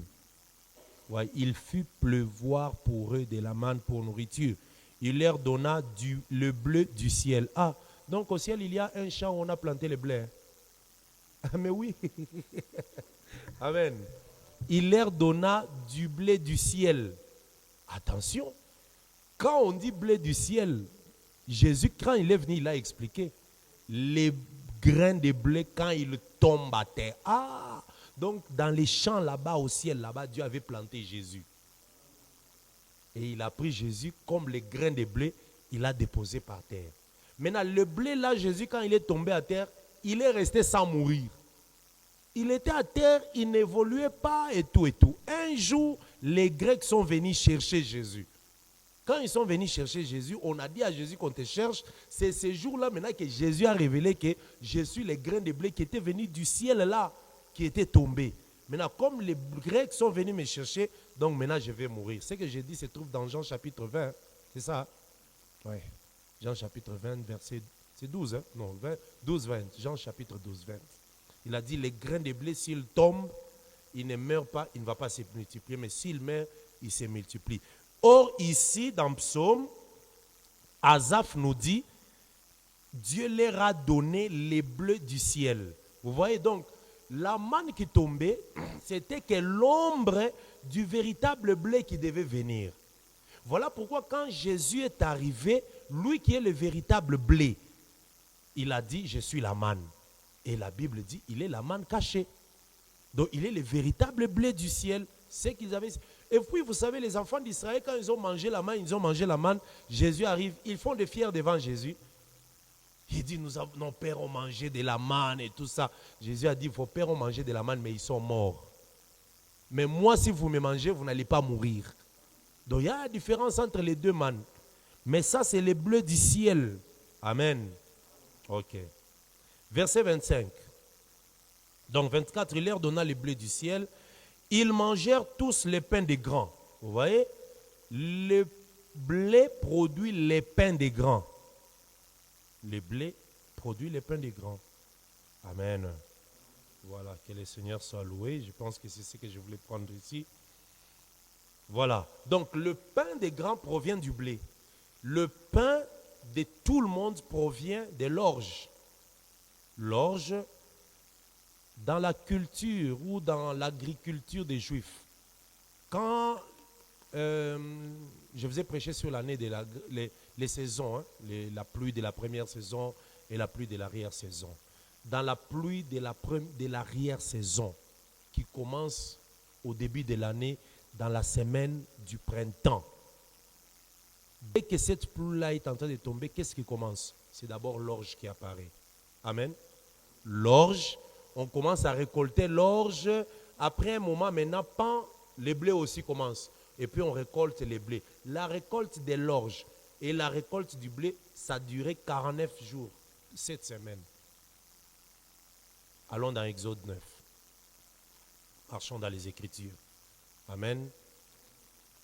Ouais, il fit pleuvoir pour eux de la manne pour nourriture. Il leur donna le bleu du ciel. Ah, donc au ciel, il y a un champ où on a planté le blé. Ah, mais oui. Amen. Il leur donna du blé du ciel. Attention, quand on dit blé du ciel, Jésus, quand il est venu, il a expliqué. Les grains de blé, quand ils tombent à terre. Ah, donc dans les champs là-bas, au ciel, là-bas, Dieu avait planté Jésus. Et il a pris Jésus comme les grains de blé, il a déposé par terre. Maintenant, le blé là, Jésus, quand il est tombé à terre, il est resté sans mourir. Il était à terre, il n'évoluait pas et tout et tout. Un jour, les Grecs sont venus chercher Jésus. Quand ils sont venus chercher Jésus, on a dit à Jésus qu'on te cherche. C'est ce jour-là maintenant que Jésus a révélé que je suis les grains de blé qui étaient venus du ciel là, qui étaient tombés. Maintenant, comme les Grecs sont venus me chercher, donc maintenant je vais mourir. Ce que j'ai dit se trouve dans Jean chapitre 20. C'est ça? Oui. Jean chapitre 20, verset... C'est 12, hein? Non, 20, 12, 20. Jean chapitre 12, 20. Il a dit, les grains de blé, s'ils tombent, ils ne meurent pas, il ne va pas se multiplier. Mais s'ils meurent, ils se multiplient. Or, ici, dans Psaume, Asaph nous dit, Dieu leur a donné les bleus du ciel. Vous voyez donc, la manne qui tombait, c'était que l'ombre du véritable blé qui devait venir. Voilà pourquoi quand Jésus est arrivé, lui qui est le véritable blé, il a dit, je suis la manne. Et la Bible dit, il est la manne cachée. Donc, il est le véritable blé du ciel. C'est qu'ils avaient... Et puis, vous savez, les enfants d'Israël, quand ils ont mangé la manne, Jésus arrive, ils font des fiers devant Jésus. Il dit, nos pères ont mangé de la manne et tout ça. Jésus a dit, vos pères ont mangé de la manne, mais ils sont morts. Mais moi, si vous me mangez, vous n'allez pas mourir. Donc, il y a une différence entre les deux mannes. Mais ça, c'est le bleu du ciel. Amen. Ok. Verset 25. Donc, 24, il leur donna le bleu du ciel. Ils mangèrent tous les pains des grands. Vous voyez? Le blé produit les pains des grands. Le blé produit les pains des grands. Amen. Voilà, que le Seigneur soit loué. Je pense que c'est ce que je voulais prendre ici. Voilà. Donc, le pain des grands provient du blé. Le pain de tout le monde provient de l'orge. L'orge, dans la culture ou dans l'agriculture des Juifs, quand je vous ai prêché sur l'année de les saisons, hein, la pluie de la première saison et la pluie de l'arrière-saison. Dans la pluie de l'arrière-saison, qui commence au début de l'année, dans la semaine du printemps, dès que cette pluie-là est en train de tomber, qu'est-ce qui commence? C'est d'abord l'orge qui apparaît. Amen. L'orge, on commence à récolter l'orge. Après un moment, maintenant, les blés aussi commencent. Et puis on récolte les blés. La récolte de l'orge et la récolte du blé, ça a duré 49 jours, 7 semaines. Allons dans Exode 9. Marchons dans les Écritures. Amen.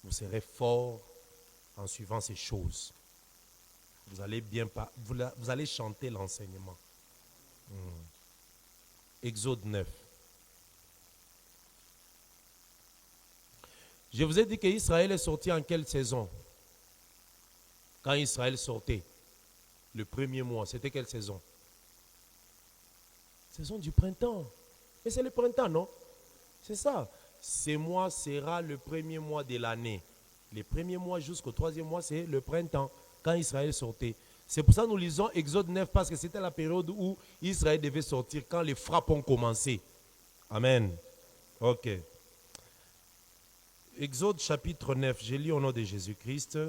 Vous serez forts en suivant ces choses. Vous allez vous allez chanter l'enseignement. Exode 9. Je vous ai dit qu'Israël est sorti en quelle saison? Quand Israël sortait, le premier mois, c'était quelle saison? Saison du printemps. Mais c'est le printemps, non? C'est ça. Ce mois sera le premier mois de l'année. Les premiers mois jusqu'au troisième mois, c'est le printemps, quand Israël sortait. C'est pour ça que nous lisons Exode 9, parce que c'était la période où Israël devait sortir, quand les frappes ont commencé. Amen. Ok. Exode chapitre 9, j'ai lu au nom de Jésus-Christ,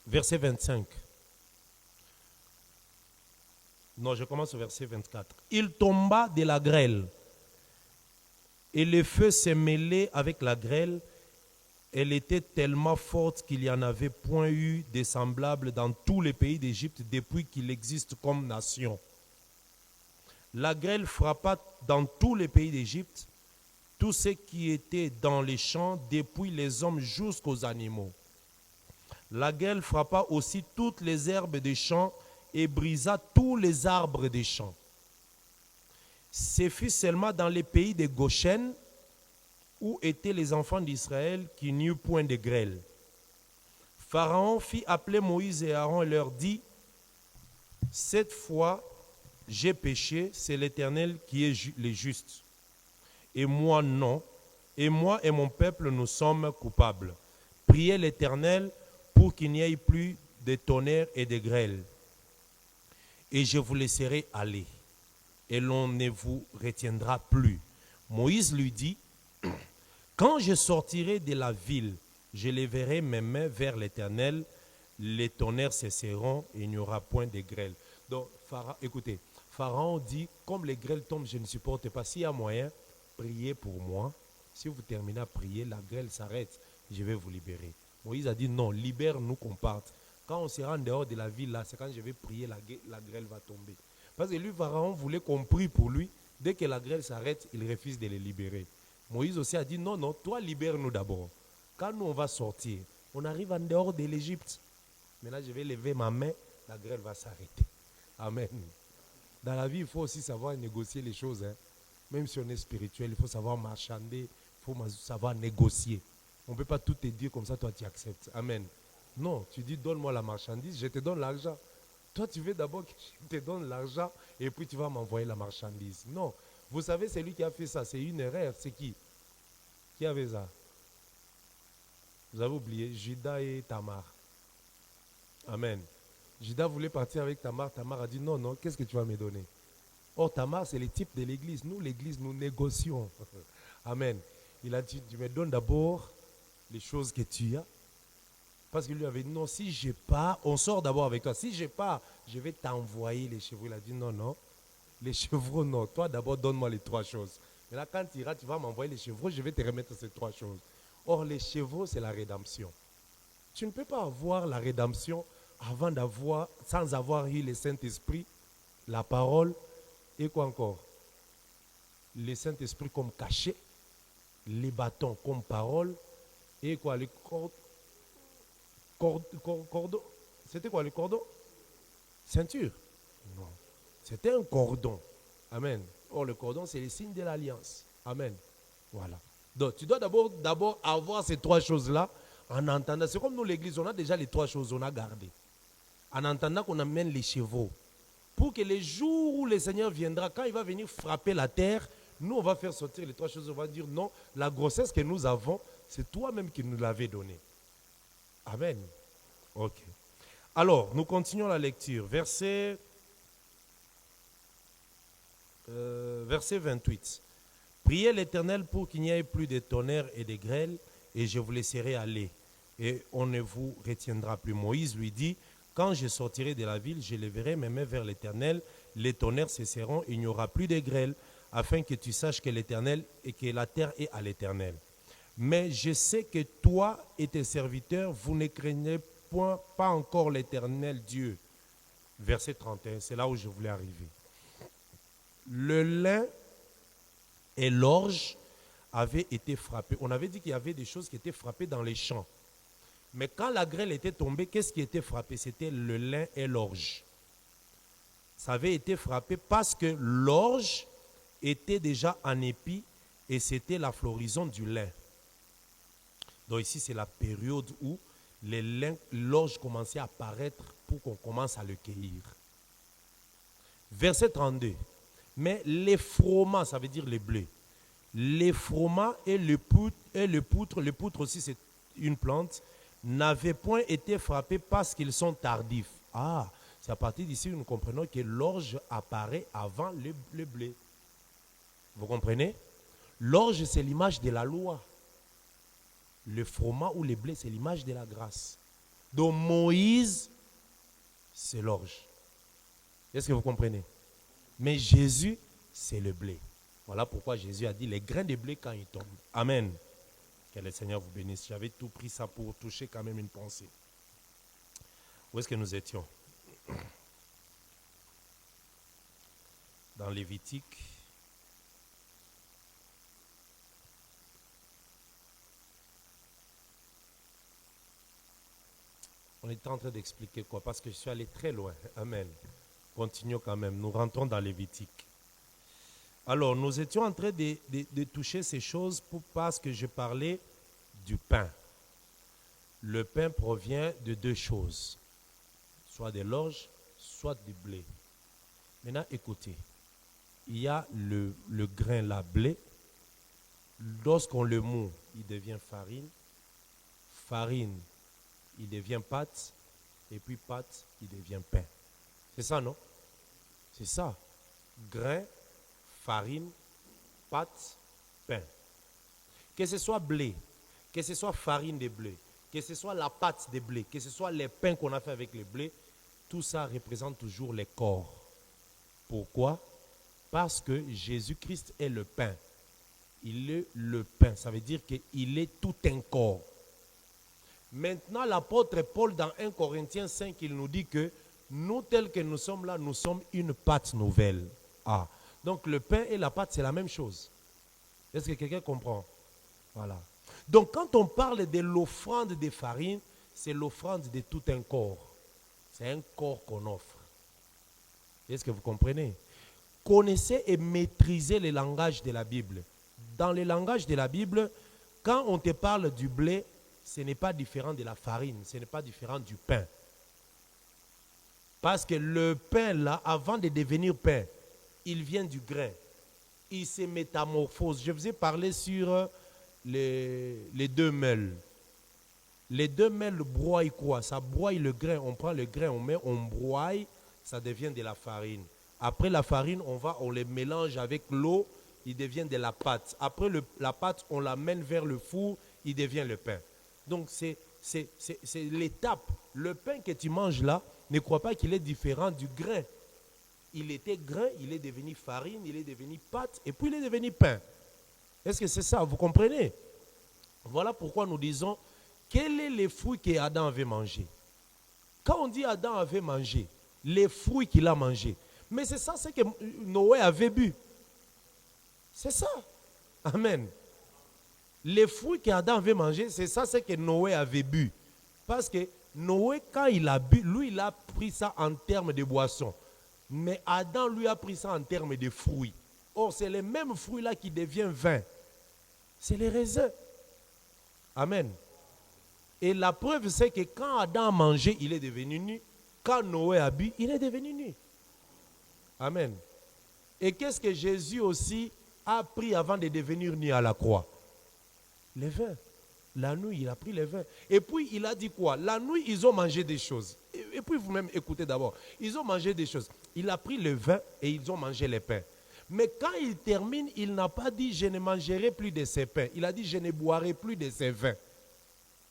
verset 25. Non, je commence au verset 24. Il tomba de la grêle. Et le feu s'est mêlé avec la grêle. Elle était tellement forte qu'il n'y en avait point eu de semblable dans tous les pays d'Égypte depuis qu'il existe comme nation. La grêle frappa dans tous les pays d'Égypte, tous ceux qui étaient dans les champs, depuis les hommes jusqu'aux animaux. La grêle frappa aussi toutes les herbes des champs et brisa tous les arbres des champs. Ce fut seulement dans les pays de Goshen, où étaient les enfants d'Israël, qui n'y eut point de grêle. Pharaon fit appeler Moïse et Aaron et leur dit, « Cette fois, j'ai péché, c'est l'Éternel qui est le juste. Et moi non, et moi et mon peuple nous sommes coupables. Priez l'Éternel pour qu'il n'y ait plus de tonnerre et de grêle. Et je vous laisserai aller, et l'on ne vous retiendra plus. » Moïse lui dit, « Quand je sortirai de la ville, je lèverai mes mains vers l'Éternel, les tonnerres cesseront et il n'y aura point de grêle. » Donc, écoutez, Pharaon dit, comme les grêles tombent, je ne supporte pas. S'il y a moyen, priez pour moi. Si vous terminez à prier, la grêle s'arrête, je vais vous libérer. Moïse a dit, non, libère-nous qu'on parte. Quand on sera en dehors de la ville, là, c'est quand je vais prier, la grêle va tomber. Parce que lui, Pharaon voulait qu'on prie pour lui. Dès que la grêle s'arrête, il refuse de les libérer. Moïse aussi a dit, non, non, toi libère-nous d'abord. Quand nous on va sortir, on arrive en dehors de l'Égypte. Maintenant, je vais lever ma main, la grêle va s'arrêter. Amen. Dans la vie, il faut aussi savoir négocier les choses. Hein. Même si on est spirituel, il faut savoir marchander, il faut savoir négocier. On ne peut pas tout te dire comme ça, toi tu acceptes. Amen. Non, tu dis, donne-moi la marchandise, je te donne l'argent. Toi, tu veux d'abord que je te donne l'argent et puis tu vas m'envoyer la marchandise. Non. Vous savez, c'est lui qui a fait ça. C'est une erreur. C'est qui? Qui avait ça? Vous avez oublié, Judas et Tamar. Amen. Judas voulait partir avec Tamar. Tamar a dit, non, non, qu'est-ce que tu vas me donner? Or, Tamar, c'est le type de l'église. Nous, l'église, nous négocions. Amen. Il a dit, tu me donnes d'abord les choses que tu as. Parce qu'il lui avait dit, non, si je pars, on sort d'abord avec toi. Si je pars, je vais t'envoyer les chevaux. Il a dit, non, non. Les chevaux, non. Toi, d'abord, donne-moi les trois choses. Et là, quand tu iras, tu vas m'envoyer les chevaux, je vais te remettre ces trois choses. Or, les chevaux, c'est la rédemption. Tu ne peux pas avoir la rédemption sans avoir eu le Saint-Esprit, la parole, et quoi encore? Le Saint-Esprit comme cachet, les bâtons comme parole, et quoi? Les cordon. C'était quoi le cordon? Ceinture? Non. C'était un cordon. Amen. Or, le cordon, c'est le signe de l'alliance. Amen. Voilà. Donc, tu dois d'abord avoir ces trois choses-là en entendant. C'est comme nous, l'église, on a déjà les trois choses, on a gardé. En entendant qu'on amène les chevaux. Pour que les jours où le Seigneur viendra, quand il va venir frapper la terre, nous, on va faire sortir les trois choses. On va dire, non, la grossesse que nous avons, c'est toi-même qui nous l'avais donnée. Amen. Ok. Alors, nous continuons la lecture. Verset 28. Priez l'Éternel pour qu'il n'y ait plus de tonnerre et de grêle, et je vous laisserai aller, et on ne vous retiendra plus. Moïse lui dit, quand je sortirai de la ville, je lèverai mes mains vers l'Éternel, les tonnerres cesseront, il n'y aura plus de grêle, afin que tu saches que l'Éternel et que la terre est à l'Éternel. Mais je sais que toi et tes serviteurs, vous ne craignez pas encore l'Éternel Dieu. Verset 31, c'est là où je voulais arriver. Le lin et l'orge avaient été frappés. On avait dit qu'il y avait des choses qui étaient frappées dans les champs. Mais quand la grêle était tombée, qu'est-ce qui était frappé? C'était le lin et l'orge. Ça avait été frappé parce que l'orge était déjà en épi et c'était la floraison du lin. Donc ici, c'est la période où l'orge commençait à apparaître pour qu'on commence à le cueillir. Verset 32. Mais les froment, ça veut dire les blés. Les froment et le poutre aussi c'est une plante, n'avaient point été frappés parce qu'ils sont tardifs. Ah, c'est à partir d'ici que nous comprenons que l'orge apparaît avant le blé. Vous comprenez? L'orge, c'est l'image de la loi. Le froment ou le blé, c'est l'image de la grâce. Donc Moïse, c'est l'orge. Est-ce que vous comprenez? Mais Jésus, c'est le blé. Voilà pourquoi Jésus a dit les grains de blé quand ils tombent. Amen. Que le Seigneur vous bénisse. J'avais tout pris ça pour toucher quand même une pensée. Où est-ce que nous étions? Dans Lévitique. On était en train d'expliquer quoi? Parce que je suis allé très loin. Amen. Continuons quand même. Nous rentrons dans Lévitique. Alors, nous étions en train de toucher ces choses parce que je parlais du pain. Le pain provient de deux choses. Soit de l'orge, soit du blé. Maintenant, écoutez. Il y a le grain, la blé. Lorsqu'on le moud, il devient farine. Farine, il devient pâte. Et puis pâte, il devient pain. C'est ça, non? C'est ça. Grain, farine, pâte, pain. Que ce soit blé, que ce soit farine de blé, que ce soit la pâte de blé, que ce soit les pains qu'on a fait avec le blé, tout ça représente toujours les corps. Pourquoi? Parce que Jésus-Christ est le pain. Il est le pain. Ça veut dire qu'il est tout un corps. Maintenant, l'apôtre Paul, dans 1 Corinthiens 5, il nous dit que nous, tels que nous sommes là, nous sommes une pâte nouvelle. Ah. Donc, le pain et la pâte, c'est la même chose. Est-ce que quelqu'un comprend? Voilà. Donc, quand on parle de l'offrande des farines, c'est l'offrande de tout un corps. C'est un corps qu'on offre. Est-ce que vous comprenez? Connaissez et maîtrisez le langage de la Bible. Dans le langage de la Bible, quand on te parle du blé, ce n'est pas différent de la farine, ce n'est pas différent du pain. Parce que le pain, là, avant de devenir pain, il vient du grain. Il se métamorphose. Je vous ai parlé sur les deux meules. Les deux meules broient quoi? Ça broie le grain. On prend le grain, on broie, ça devient de la farine. Après la farine, on les mélange avec l'eau, il devient de la pâte. Après la pâte, on l'amène vers le four, il devient le pain. Donc c'est l'étape. Le pain que tu manges là, ne crois pas qu'il est différent du grain. Il était grain, il est devenu farine, il est devenu pâte, et puis il est devenu pain. Est-ce que c'est ça? Vous comprenez? Voilà pourquoi nous disons, quels sont les fruits qu'Adam avait mangés? Quand on dit Adam avait mangé, les fruits qu'il a mangés, mais c'est ça ce que Noé avait bu. C'est ça. Amen. Les fruits qu'Adam avait mangés, c'est ça ce que Noé avait bu. Parce que Noé, quand il a bu, lui, il a pris ça en termes de boisson. Mais Adam, lui, a pris ça en termes de fruits. Or, c'est les mêmes fruits-là qui deviennent vin. C'est les raisins. Amen. Et la preuve, c'est que quand Adam a mangé, il est devenu nu. Quand Noé a bu, il est devenu nu. Amen. Et qu'est-ce que Jésus aussi a pris avant de devenir nu à la croix? Les vins. La nuit, il a pris les vins. Et puis, il a dit quoi? La nuit, ils ont mangé des choses. Et puis, vous-même, écoutez d'abord. Ils ont mangé des choses. Il a pris le vin et ils ont mangé les pains. Mais quand il termine, il n'a pas dit « je ne mangerai plus de ces pains ». Il a dit « je ne boirai plus de ces vins ».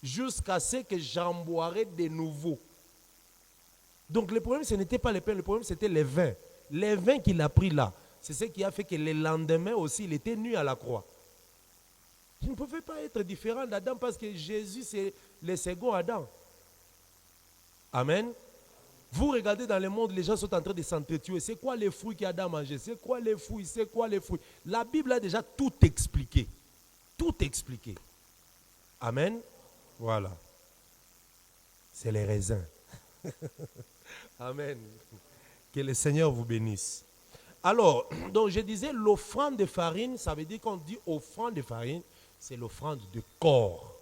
Jusqu'à ce que j'en boirai de nouveau. Donc, le problème, ce n'était pas les pains. Le problème, c'était les vins. Les vins qu'il a pris là, c'est ce qui a fait que le lendemain aussi, il était nu à la croix. Il ne pouvait pas être différent d'Adam parce que Jésus, c'est le second Adam. Amen. Vous regardez dans le monde, les gens sont en train de s'entretuer. C'est quoi les fruits qu'Adam a mangé? C'est quoi les fruits? C'est quoi les fruits? La Bible a déjà tout expliqué. Tout expliqué. Amen. Voilà. C'est les raisins. Amen. Que le Seigneur vous bénisse. Alors, donc je disais, l'offrande de farine, ça veut dire qu'on dit offrande de farine, c'est l'offrande de corps.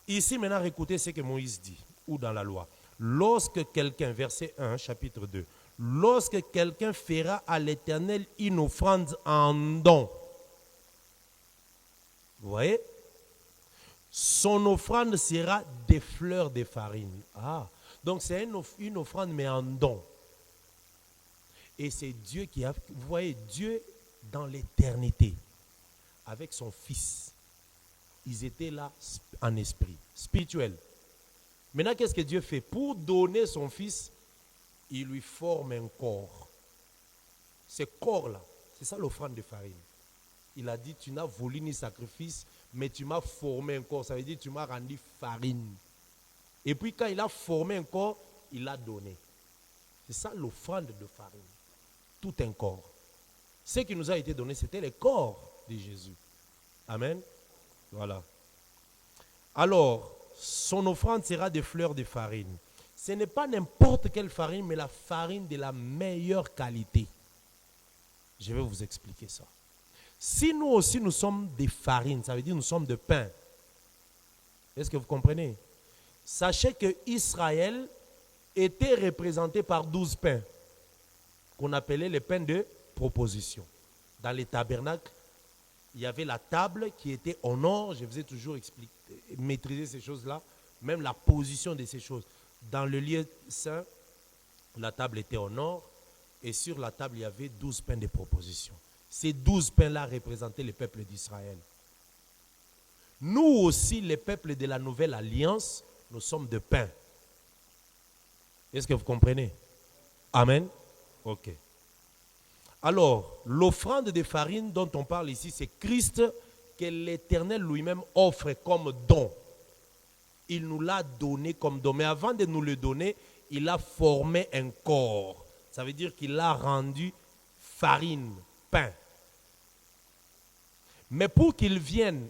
Ici, maintenant, écoutez ce que Moïse dit, ou dans la loi. Lorsque quelqu'un, verset 1, chapitre 2, lorsque quelqu'un fera à l'Éternel une offrande en don, vous voyez, son offrande sera des fleurs de farine. Ah, donc c'est une offrande, mais en don. Et c'est Dieu qui a, vous voyez, Dieu dans l'éternité, avec son Fils, ils étaient là en esprit, spirituel. Maintenant, qu'est-ce que Dieu fait? Pour donner son Fils, il lui forme un corps. Ce corps-là, C'est ça l'offrande de farine. Il a dit, tu n'as volé ni sacrifice, mais tu m'as formé un corps. Ça veut dire, tu m'as rendu farine. Et puis quand il a formé un corps, il a donné. C'est ça l'offrande de farine. Tout un corps. Ce qui nous a été donné, c'était le corps de Jésus. Amen. Voilà. Alors, son offrande sera des fleurs de farine. Ce n'est pas n'importe quelle farine, mais la farine de la meilleure qualité. Je vais vous expliquer ça. Si nous aussi nous sommes des farines, ça veut dire nous sommes de pain. Est-ce que vous comprenez? Sachez que Israël était représenté par 12 pains, qu'on appelait les pains de proposition. Dans les tabernacles, il y avait la table qui était en or. Je vous ai toujours expliqué, maîtrisé ces choses-là, même la position de ces choses. Dans le lieu saint, la table était en or et sur la table, il y avait 12 pains de proposition. Ces 12 pains-là représentaient le peuple d'Israël. Nous aussi, les peuples de la nouvelle alliance, nous sommes de pain. Est-ce que vous comprenez? Amen. Ok. Alors, l'offrande de farine dont on parle ici, c'est Christ que l'Éternel lui-même offre comme don. Il nous l'a donné comme don. Mais avant de nous le donner, il a formé un corps. Ça veut dire qu'il a rendu farine, pain. Mais pour qu'il vienne,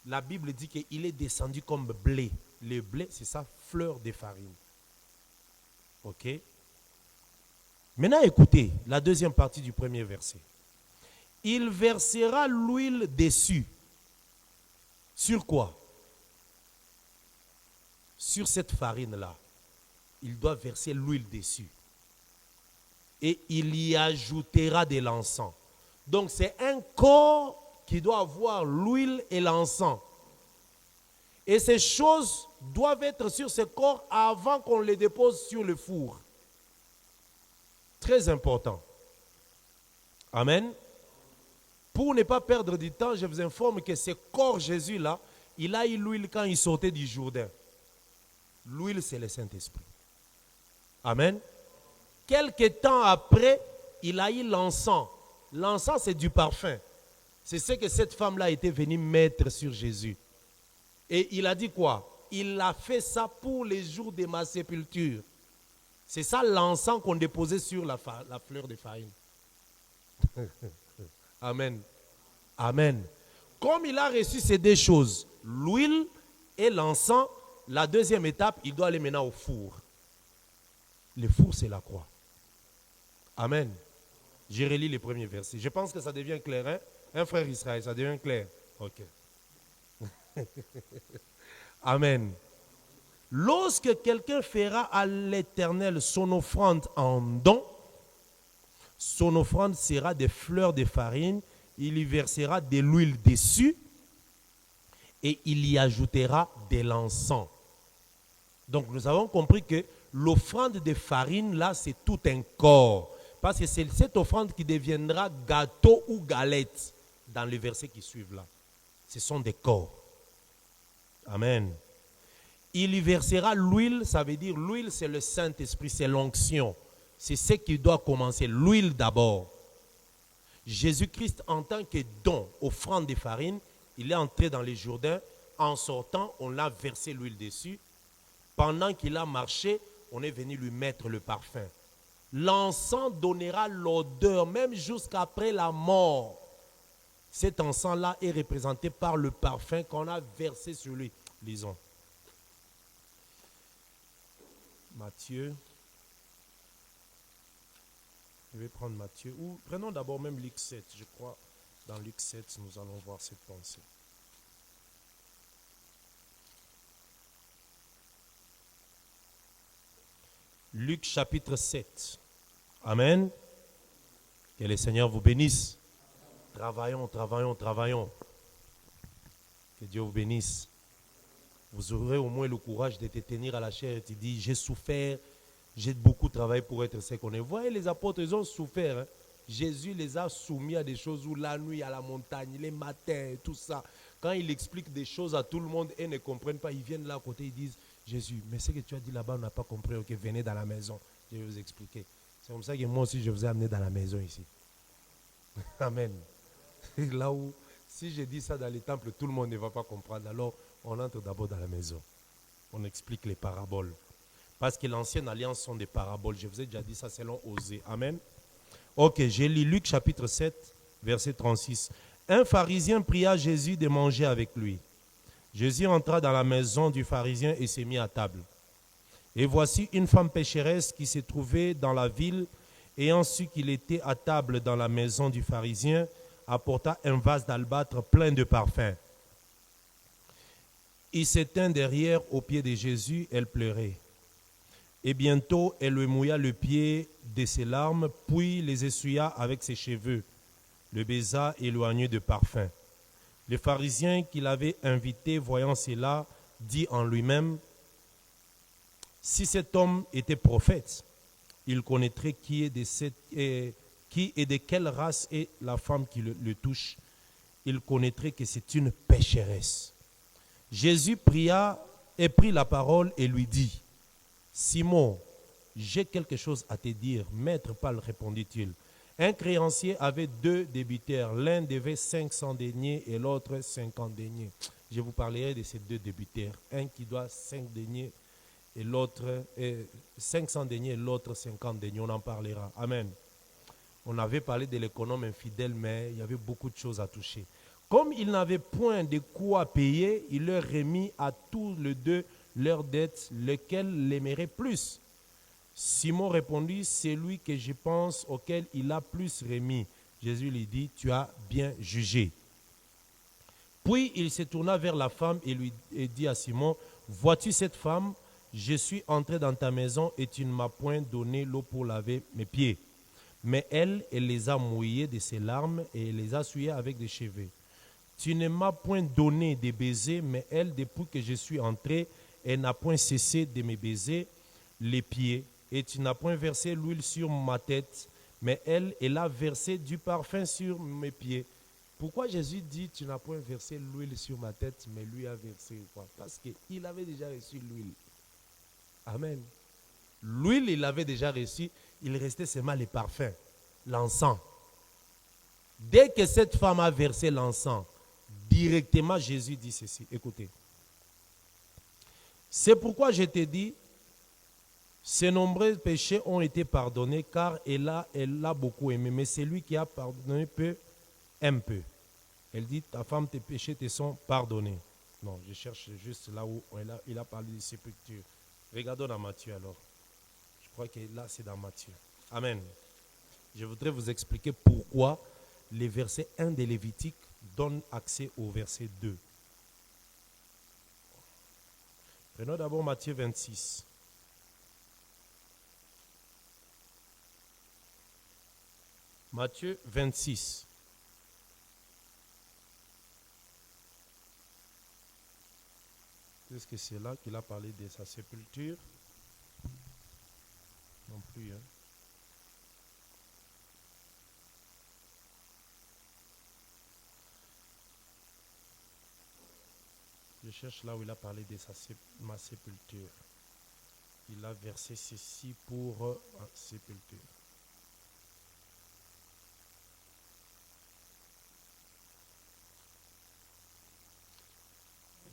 la Bible dit qu'il est descendu comme blé. Le blé, c'est ça, fleur de farine. Ok? Maintenant, écoutez la deuxième partie du premier verset. Il versera l'huile dessus. Sur quoi? Sur cette farine-là. Il doit verser l'huile dessus. Et il y ajoutera de l'encens. Donc, c'est un corps qui doit avoir l'huile et l'encens. Et ces choses doivent être sur ce corps avant qu'on les dépose sur le four. Très important. Amen. Pour ne pas perdre du temps, je vous informe que ce corps Jésus-là, il a eu l'huile quand il sortait du Jourdain. L'huile, c'est le Saint-Esprit. Amen. Quelque temps après, il a eu l'encens. L'encens, c'est du parfum. C'est ce que cette femme-là était venue mettre sur Jésus. Et il a dit quoi? Il a fait ça pour les jours de ma sépulture. C'est ça l'encens qu'on déposait sur la fleur de farine. Amen. Amen. Comme il a reçu ces deux choses, l'huile et l'encens, la deuxième étape, il doit aller maintenant au four. Le four, c'est la croix. Amen. J'ai relis les premiers versets. Je pense que ça devient clair. Hein? Un frère Israël, ça devient clair. Ok. Amen. Lorsque quelqu'un fera à l'Éternel son offrande en don, son offrande sera des fleurs de farine, il y versera de l'huile dessus et il y ajoutera de l'encens. Donc nous avons compris que l'offrande de farine, là, c'est tout un corps. Parce que c'est cette offrande qui deviendra gâteau ou galette dans les versets qui suivent là. Ce sont des corps. Amen. Il y versera l'huile, ça veut dire l'huile, c'est le Saint-Esprit, c'est l'onction. C'est ce qui doit commencer, l'huile d'abord. Jésus-Christ, en tant que don, offrande de farine, il est entré dans les Jourdains. En sortant, on l'a versé l'huile dessus. Pendant qu'il a marché, on est venu lui mettre le parfum. L'encens donnera l'odeur, même jusqu'après la mort. Cet encens-là est représenté par le parfum qu'on a versé sur lui. Lisons. Matthieu. Je vais prendre Matthieu. Ou prenons d'abord même Luc 7. Je crois dans Luc 7, nous allons voir cette pensée. Luc chapitre 7. Amen. Que le Seigneur vous bénisse. Travaillons, travaillons, travaillons. Que Dieu vous bénisse. Vous aurez au moins le courage de te tenir à la chair et te dire, j'ai souffert, j'ai beaucoup travaillé pour être ce qu'on est. Vous voyez, les apôtres, ils ont souffert. Hein? Jésus les a soumis à des choses où la nuit à la montagne, les matins, tout ça. Quand il explique des choses à tout le monde et ne comprennent pas, ils viennent là à côté, ils disent, Jésus, mais ce que tu as dit là-bas, on n'a pas compris. Ok, venez dans la maison, je vais vous expliquer. C'est comme ça que moi aussi, je vous ai amené dans la maison ici. Amen. Là où, si je dis ça dans les temples, tout le monde ne va pas comprendre. Alors, on entre d'abord dans la maison. On explique les paraboles. Parce que l'ancienne alliance sont des paraboles. Je vous ai déjà dit ça selon Osée. Amen. Ok, j'ai lu Luc chapitre 7, verset 36. Un pharisien pria Jésus de manger avec lui. Jésus entra dans la maison du pharisien et s'est mis à table. Et voici une femme pécheresse qui se trouvait dans la ville, ayant su qu'il était à table dans la maison du pharisien, apporta un vase d'albâtre plein de parfums. Il s'étint derrière aux pieds de Jésus, elle pleurait. Et bientôt, elle lui mouilla le pied de ses larmes, puis les essuya avec ses cheveux, le baisa éloigné de parfum. Le pharisien qui l'avait invité, voyant cela, dit en lui-même, si cet homme était prophète, il connaîtrait qui et de quelle race est la femme qui le touche. Il connaîtrait que c'est une pécheresse. Jésus pria et prit la parole et lui dit, Simon, j'ai quelque chose à te dire. Maître Paul, répondit-il. Un créancier avait 2 débiteurs. L'un devait 500 deniers et l'autre 50 deniers. Je vous parlerai de ces 2 débiteurs. Un qui doit 5 deniers et l'autre 500 deniers et l'autre 50 deniers. On en parlera. Amen. On avait parlé de l'économe infidèle, mais il y avait beaucoup de choses à toucher. Comme il n'avait point de quoi payer, il leur remit à tous les 2 leurs dettes, lequel l'aimerait plus. Simon répondit, c'est lui que je pense auquel il a plus remis. Jésus lui dit, tu as bien jugé. Puis il se tourna vers la femme et dit à Simon, vois-tu cette femme? Je suis entré dans ta maison et tu ne m'as point donné l'eau pour laver mes pieds. Mais elle les a mouillés de ses larmes et elle les a souillés avec des cheveux. Tu ne m'as point donné des baisers, mais elle, depuis que je suis entré, elle n'a point cessé de me baiser les pieds. Et tu n'as point versé l'huile sur ma tête, mais elle a versé du parfum sur mes pieds. Pourquoi Jésus dit, tu n'as point versé l'huile sur ma tête, mais lui a versé quoi? Parce qu'il avait déjà reçu l'huile. Amen. L'huile, il avait déjà reçu, il restait seulement les parfums, l'encens. Dès que cette femme a versé l'encens, directement Jésus dit ceci, écoutez. C'est pourquoi je te dis, ses nombreux péchés ont été pardonnés, car elle l'a beaucoup aimé. Mais celui qui a pardonné peu, aime peu. Elle dit, ta femme, tes péchés te sont pardonnés. Non, je cherche juste là où il a parlé de sépulture. Regardons dans Matthieu alors. Je crois que là, c'est dans Matthieu. Amen. Je voudrais vous expliquer pourquoi les versets 1 de Lévitique donnent accès au verset 2. Prenons d'abord Matthieu 26. Matthieu 26. Est-ce que c'est là qu'il a parlé de sa sépulture? Non plus. Hein? Je cherche là où il a parlé de ma sépulture. Il a versé ceci pour sépulture.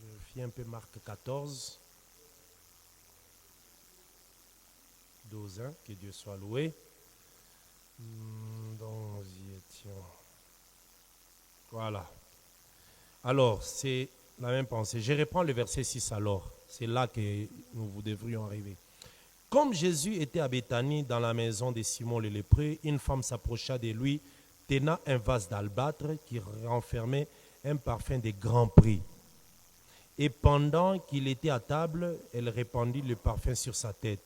Je fais un peu Marc 14. 12, hein, que Dieu soit loué. Nous y étions. Voilà. Alors, c'est la même pensée. Je reprends le verset 6 alors. C'est là que nous devrions arriver. Comme Jésus était à Béthanie, dans la maison de Simon le lépreux, une femme s'approcha de lui, tenant un vase d'albâtre qui renfermait un parfum de grand prix. Et pendant qu'il était à table, elle répandit le parfum sur sa tête.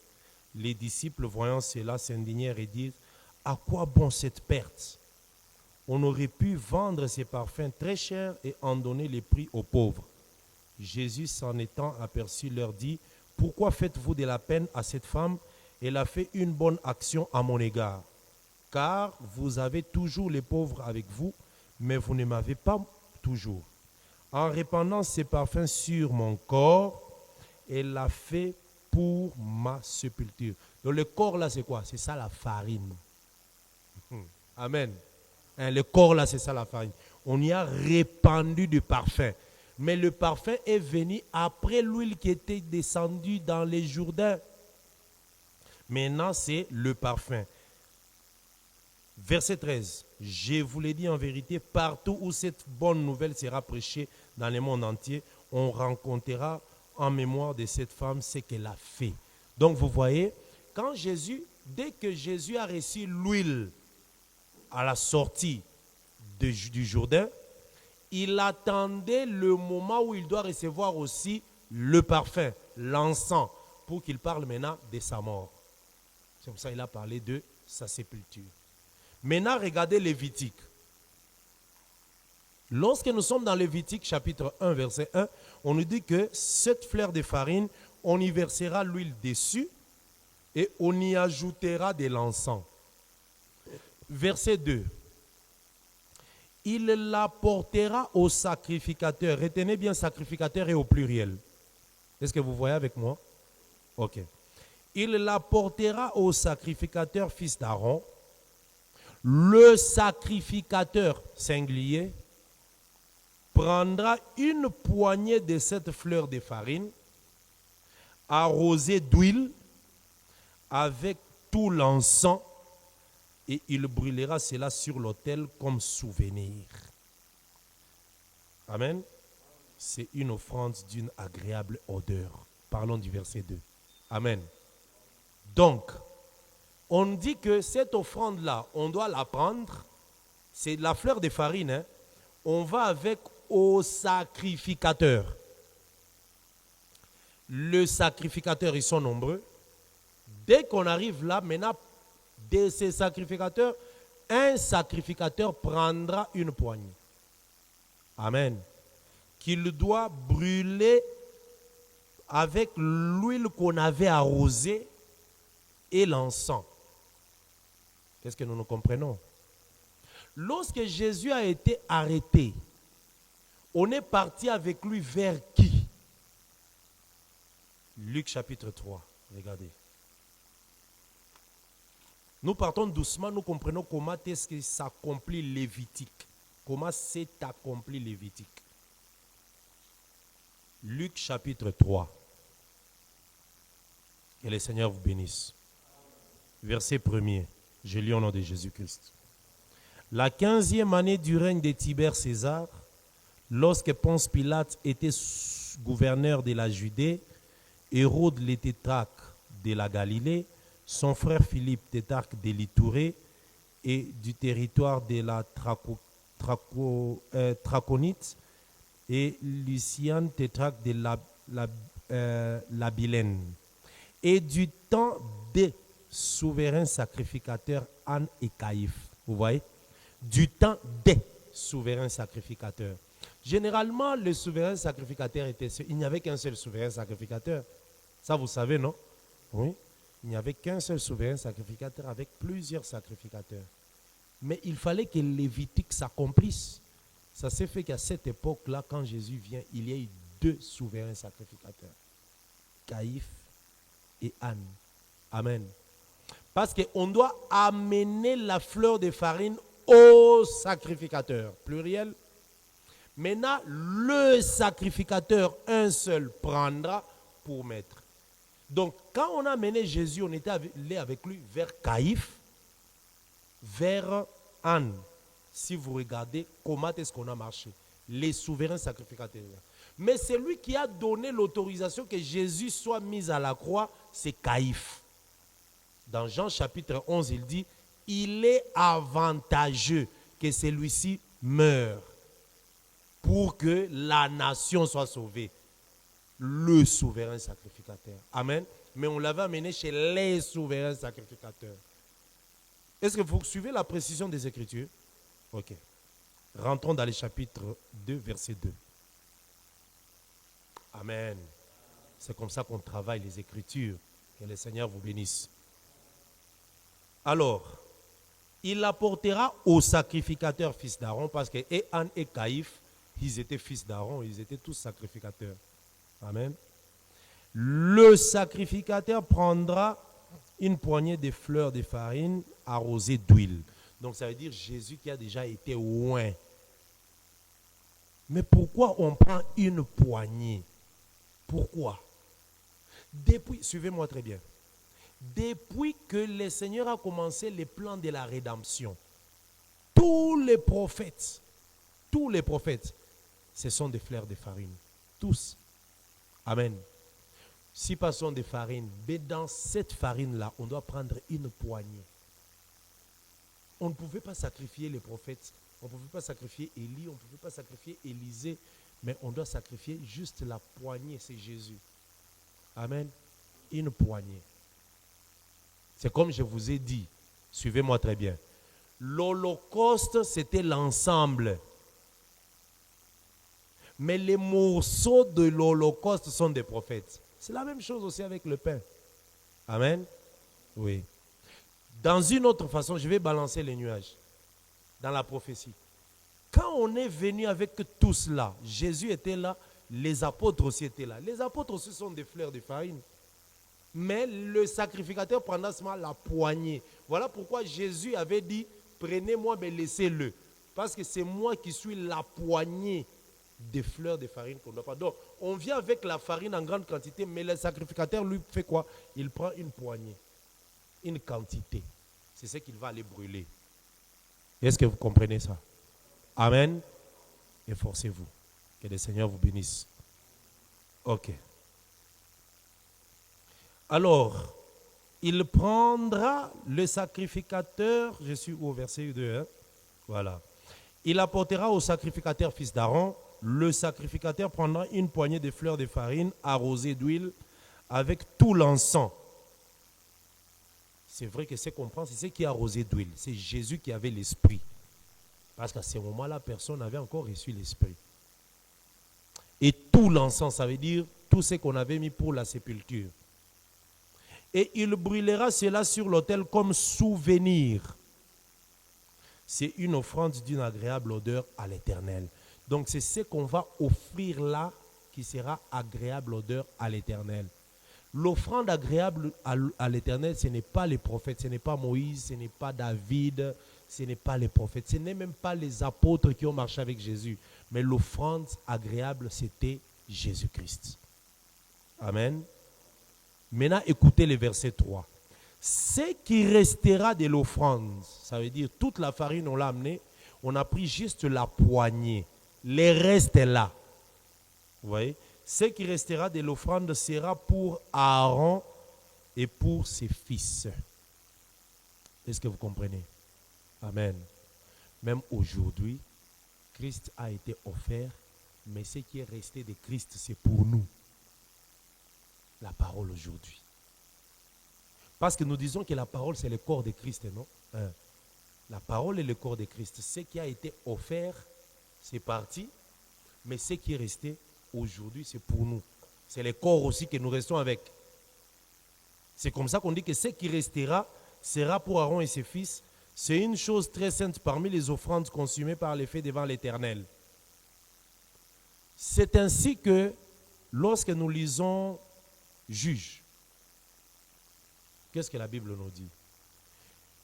Les disciples, voyant cela, s'indignèrent et dirent, à quoi bon cette perte? On aurait pu vendre ces parfums très chers et en donner les prix aux pauvres. Jésus, s'en étant aperçu, leur dit, pourquoi faites-vous de la peine à cette femme? Elle a fait une bonne action à mon égard. Car vous avez toujours les pauvres avec vous, mais vous ne m'avez pas toujours. En répandant ces parfums sur mon corps, elle l'a fait pour ma sépulture. Donc le corps là, c'est quoi? C'est ça la farine. Amen. Hein, le corps là, c'est ça la farine. On y a répandu du parfum. Mais le parfum est venu après l'huile qui était descendue dans les Jourdains. Maintenant, c'est le parfum. Verset 13. Je vous l'ai dit en vérité, partout où cette bonne nouvelle sera prêchée dans le monde entier, on rencontrera en mémoire de cette femme ce qu'elle a fait. Donc vous voyez, dès que Jésus a reçu l'huile à la sortie du Jourdain, il attendait le moment où il doit recevoir aussi le parfum, l'encens, pour qu'il parle maintenant de sa mort. C'est comme ça qu'il a parlé de sa sépulture. Maintenant, regardez Lévitique. Lorsque nous sommes dans Lévitique, chapitre 1, verset 1, on nous dit que cette fleur de farine, on y versera l'huile dessus et on y ajoutera de l'encens. Verset 2. Il l'apportera au sacrificateur. Retenez bien sacrificateur et au pluriel. Est-ce que vous voyez avec moi? Ok. Il l'apportera au sacrificateur fils d'Aaron. Le sacrificateur singulier prendra une poignée de cette fleur de farine arrosée d'huile avec tout l'encens et il brûlera cela sur l'autel comme souvenir. Amen. C'est une offrande d'une agréable odeur. Parlons du verset 2. Amen. Donc, on dit que cette offrande-là, on doit la prendre. C'est la fleur de farine. Hein. On va avec au sacrificateur. Le sacrificateur, ils sont nombreux. Dès qu'on arrive là, maintenant, de ces sacrificateurs, un sacrificateur prendra une poignée. Amen. Qu'il doit brûler avec l'huile qu'on avait arrosée et l'encens. Qu'est-ce que nous comprenons? Lorsque Jésus a été arrêté, on est parti avec lui vers qui? Luc chapitre 3, regardez. Nous partons doucement, nous comprenons comment est-ce que s'accomplit Lévitique. Comment s'est accompli Lévitique. Luc chapitre 3. Que le Seigneur vous bénisse. Verset 1er. Je lis au nom de Jésus-Christ. La 15e année du règne de Tibère César, lorsque Ponce Pilate était gouverneur de la Judée, Hérode le tétrarque de la Galilée, son frère Philippe, tétrarque de l'Itourée et du territoire de la Traconite, et Lucien, tétrarque de la Bilène. Et du temps des souverains sacrificateurs Anne et Caïphe. Vous voyez? Du temps des souverains sacrificateurs. Généralement, le souverain sacrificateur était seul. Il n'y avait qu'un seul souverain sacrificateur. Ça, vous savez, non? Oui. Il n'y avait qu'un seul souverain sacrificateur avec plusieurs sacrificateurs. Mais il fallait que Lévitique s'accomplisse. Ça s'est fait qu'à cette époque-là, quand Jésus vient, il y a eu 2 souverains sacrificateurs. Caïphe et Anne. Amen. Parce qu'on doit amener la fleur de farine au sacrificateur. Pluriel. Maintenant, le sacrificateur, un seul, prendra pour mettre. Donc, quand on a amené Jésus, on était allé avec lui vers Caïphe, vers Anne. Si vous regardez comment est-ce qu'on a marché, les souverains sacrificateurs. Mais celui qui a donné l'autorisation que Jésus soit mis à la croix, c'est Caïphe. Dans Jean chapitre 11, il dit, il est avantageux que celui-ci meure pour que la nation soit sauvée. Le souverain sacrificateur. Amen. Mais on l'avait amené chez les souverains sacrificateurs. Est-ce que vous suivez la précision des Écritures? Ok. Rentrons dans le chapitre 2, verset 2. Amen. C'est comme ça qu'on travaille les Écritures. Que le Seigneur vous bénisse. Alors, il apportera au sacrificateur fils d'Aaron, parce que et Anne et Caïphe, ils étaient fils d'Aaron, ils étaient tous sacrificateurs. Amen. Le sacrificateur prendra une poignée de fleurs de farine arrosées d'huile. Donc ça veut dire Jésus qui a déjà été oint. Mais pourquoi on prend une poignée? Pourquoi? Suivez-moi très bien. Depuis que le Seigneur a commencé les plans de la rédemption, tous les prophètes, ce sont des fleurs de farine. Tous. Amen. Si passons de farine, mais dans cette farine-là, on doit prendre une poignée. On ne pouvait pas sacrifier les prophètes, on ne pouvait pas sacrifier Élie, on ne pouvait pas sacrifier Élisée, mais on doit sacrifier juste la poignée, c'est Jésus. Amen. Une poignée. C'est comme je vous ai dit, suivez-moi très bien. L'Holocauste, c'était l'ensemble. Mais les morceaux de l'Holocauste sont des prophètes. C'est la même chose aussi avec le pain. Amen. Oui. Dans une autre façon, je vais balancer les nuages dans la prophétie. Quand on est venu avec tout cela, Jésus était là, les apôtres aussi étaient là. Les apôtres aussi sont des fleurs de farine. Mais le sacrificateur prendra seulement la poignée. Voilà pourquoi Jésus avait dit, prenez-moi mais laissez-le. Parce que c'est moi qui suis la poignée des fleurs de farine qu'on ne doit pas. Donc, on vient avec la farine en grande quantité, mais le sacrificateur, lui, fait quoi? Il prend une poignée, une quantité. C'est ce qu'il va aller brûler. Est-ce que vous comprenez ça? Amen. Efforcez-vous. Que le Seigneur vous bénisse. Ok. Alors, il prendra le sacrificateur, je suis au verset 2, hein? Voilà. Il apportera au sacrificateur fils d'Aaron. Le sacrificateur prendra une poignée de fleurs de farine arrosées d'huile avec tout l'encens. C'est vrai que c'est qu'on prend, c'est ce qui est arrosé d'huile. C'est Jésus qui avait l'esprit. Parce qu'à ce moment-là, personne n'avait encore reçu l'esprit. Et tout l'encens, ça veut dire tout ce qu'on avait mis pour la sépulture. Et il brûlera cela sur l'autel comme souvenir. C'est une offrande d'une agréable odeur à l'Éternel. Donc c'est ce qu'on va offrir là qui sera agréable odeur à l'Éternel. L'offrande agréable à l'Éternel, ce n'est pas les prophètes, ce n'est pas Moïse, ce n'est pas David, ce n'est pas les prophètes, ce n'est même pas les apôtres qui ont marché avec Jésus. Mais l'offrande agréable, c'était Jésus-Christ. Amen. Maintenant, écoutez le verset 3. Ce qui restera de l'offrande, ça veut dire toute la farine, on l'a amenée, on a pris juste la poignée. Les restes là. Vous voyez? Ce qui restera de l'offrande sera pour Aaron et pour ses fils. Est-ce que vous comprenez? Amen. Même aujourd'hui, Christ a été offert, mais ce qui est resté de Christ, c'est pour nous. La parole aujourd'hui. Parce que nous disons que la parole, c'est le corps de Christ, non? La parole est le corps de Christ. Ce qui a été offert, c'est parti, mais ce qui est resté aujourd'hui, c'est pour nous. C'est le corps aussi que nous restons avec. C'est comme ça qu'on dit que ce qui restera sera pour Aaron et ses fils. C'est une chose très sainte parmi les offrandes consumées par les faits devant l'Éternel. C'est ainsi que lorsque nous lisons Juge, qu'est-ce que la Bible nous dit?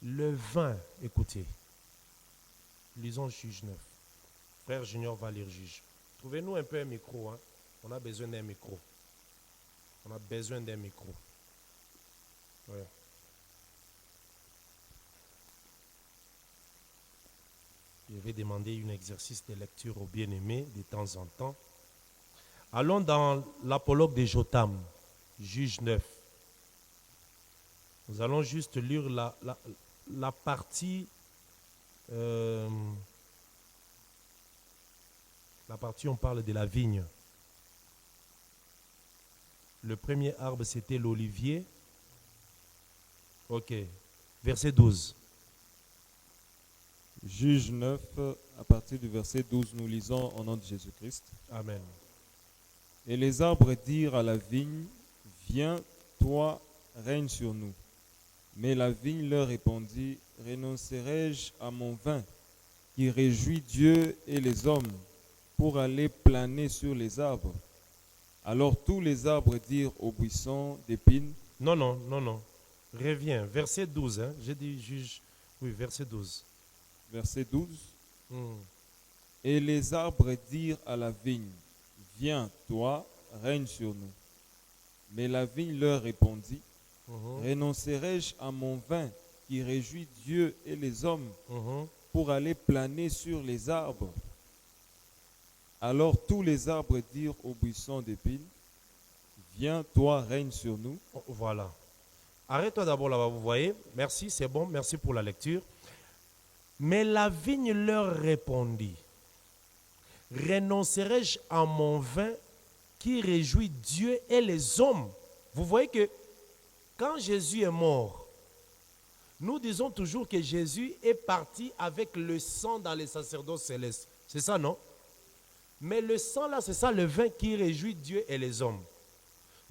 Le vin, écoutez, lisons Juge 9. Frère Junior va lire Juge. Trouvez-nous un peu un micro. Hein? On a besoin d'un micro. On a besoin d'un micro. Ouais. Je vais demander un exercice de lecture aux bien-aimés de temps en temps. Allons dans l'apologue de Jotam, Juge 9. Nous allons juste lire la partie... la partie où on parle de la vigne. Le premier arbre, c'était l'olivier. Ok. Verset 12. Juge 9, à partir du verset 12, nous lisons au nom de Jésus-Christ. Amen. Et les arbres dirent à la vigne, viens, toi, règne sur nous. Mais la vigne leur répondit, renoncerai-je à mon vin, qui réjouit Dieu et les hommes, pour aller planer sur les arbres? Alors tous les arbres dirent aux buissons d'épines. Non. Reviens. Verset 12. Hein. J'ai dit juge. Oui, verset 12. verset 12. Hmm. Et les arbres dirent à la vigne, viens, toi, règne sur nous. Mais la vigne leur répondit, Mhm. renoncerai-je à mon vin qui réjouit Dieu et les hommes Mhm. pour aller planer sur les arbres? Alors tous les arbres dirent au buisson d'épines, viens, toi, règne sur nous. Voilà. Arrête-toi d'abord là-bas, vous voyez. Merci, c'est bon, merci pour la lecture. Mais la vigne leur répondit, renoncerai-je à mon vin qui réjouit Dieu et les hommes? Vous voyez que quand Jésus est mort, nous disons toujours que Jésus est parti avec le sang dans les sacerdoces célestes. C'est ça, non? Mais le sang là, c'est ça le vin qui réjouit Dieu et les hommes.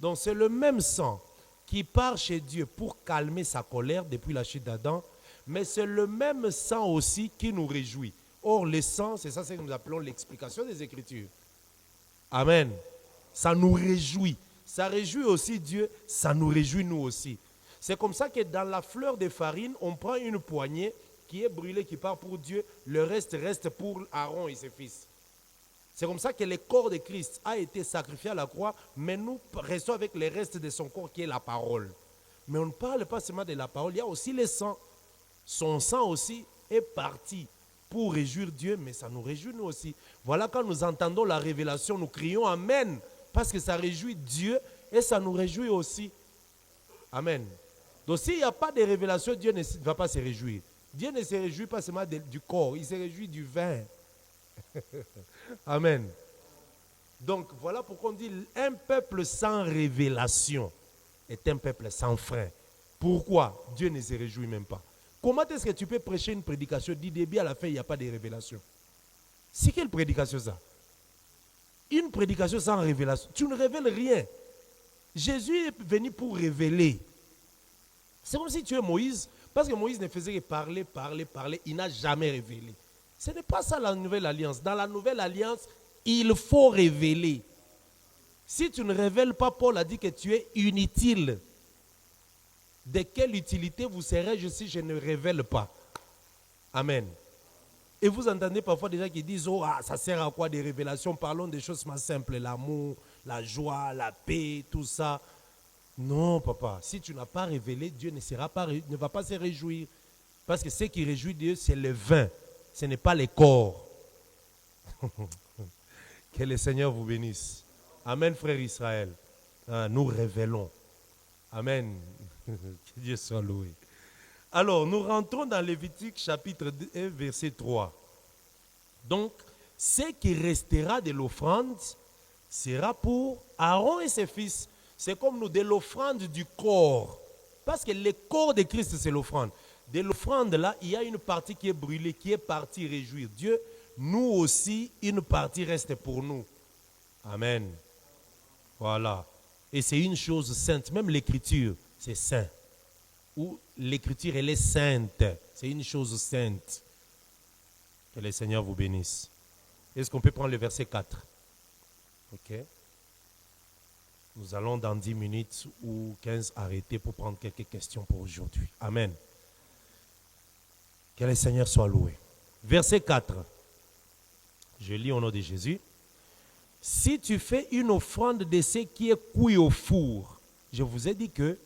Donc c'est le même sang qui part chez Dieu pour calmer sa colère depuis la chute d'Adam, mais c'est le même sang aussi qui nous réjouit. Or, le sang, c'est ça que nous appelons l'explication des Écritures. Amen. Ça nous réjouit. Ça réjouit aussi Dieu, ça nous réjouit nous aussi. C'est comme ça que dans la fleur de farine, on prend une poignée qui est brûlée, qui part pour Dieu, le reste reste pour Aaron et ses fils. C'est comme ça que le corps de Christ a été sacrifié à la croix, mais nous restons avec le reste de son corps qui est la parole. Mais on ne parle pas seulement de la parole, il y a aussi le sang. Son sang aussi est parti pour réjouir Dieu, mais ça nous réjouit nous aussi. Voilà, quand nous entendons la révélation, nous crions Amen, parce que ça réjouit Dieu et ça nous réjouit aussi. Amen. Donc s'il n'y a pas de révélation, Dieu ne va pas se réjouir. Dieu ne se réjouit pas seulement du corps, il se réjouit du vin. Amen. Donc voilà pourquoi on dit un peuple sans révélation est un peuple sans frein. Pourquoi? Dieu ne se réjouit même pas. Comment est-ce que tu peux prêcher une prédication du début à la fin, il n'y a pas de révélation? C'est quelle prédication ça? Une prédication sans révélation. Tu ne révèles rien. Jésus est venu pour révéler. C'est comme si tu es Moïse, parce que Moïse ne faisait que parler, parler, parler, il n'a jamais révélé. Ce n'est pas ça la nouvelle alliance. Dans la nouvelle alliance, il faut révéler. Si tu ne révèles pas, Paul a dit que tu es inutile. De quelle utilité vous serais-je si je ne révèle pas? Amen. Et vous entendez parfois des gens qui disent, oh, ça sert à quoi des révélations? Parlons des choses simples, l'amour, la joie, la paix, tout ça. Non, papa, si tu n'as pas révélé, Dieu ne va pas se réjouir. Parce que ce qui réjouit Dieu, c'est le vin. Ce n'est pas les corps. Que le Seigneur vous bénisse. Amen, frère Israël. Nous révélons. Amen. Que Dieu soit loué. Alors, nous rentrons dans Lévitique chapitre 2, verset 3. Donc, ce qui restera de l'offrande sera pour Aaron et ses fils. C'est comme nous, de l'offrande du corps. Parce que le corps de Christ, c'est l'offrande. De l'offrande là, il y a une partie qui est brûlée, qui est partie réjouir Dieu. Nous aussi, une partie reste pour nous. Amen. Voilà. Et c'est une chose sainte. Même l'écriture, c'est saint. Ou l'écriture, elle est sainte. C'est une chose sainte. Que le Seigneur vous bénisse. Est-ce qu'on peut prendre le verset 4? Ok. Nous allons dans 10 minutes ou 15 arrêter pour prendre quelques questions pour aujourd'hui. Amen. Que le Seigneur soit loué. Verset 4. Je lis au nom de Jésus. Si tu fais une offrande de ce qui est cuit au four, je vous ai dit que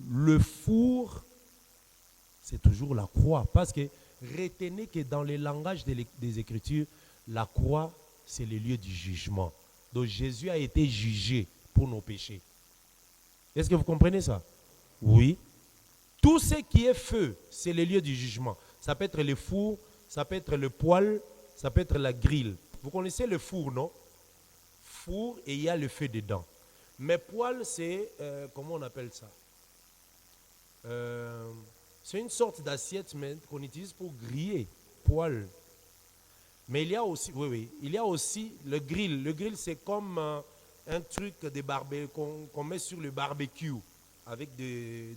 le four, c'est toujours la croix. Parce que retenez que dans le langage des Écritures, la croix, c'est le lieu du jugement. Donc Jésus a été jugé pour nos péchés. Est-ce que vous comprenez ça? Oui. Tout ce qui est feu, c'est le lieu du jugement. Ça peut être le four, ça peut être le poêle, ça peut être la grille. Vous connaissez le four, non? Four et il y a le feu dedans. Mais poêle, c'est, comment on appelle ça? C'est une sorte d'assiette qu'on utilise pour griller. Poêle. Mais il y a aussi, il y a aussi le grill. Le grill, c'est comme un truc qu'on met sur le barbecue avec des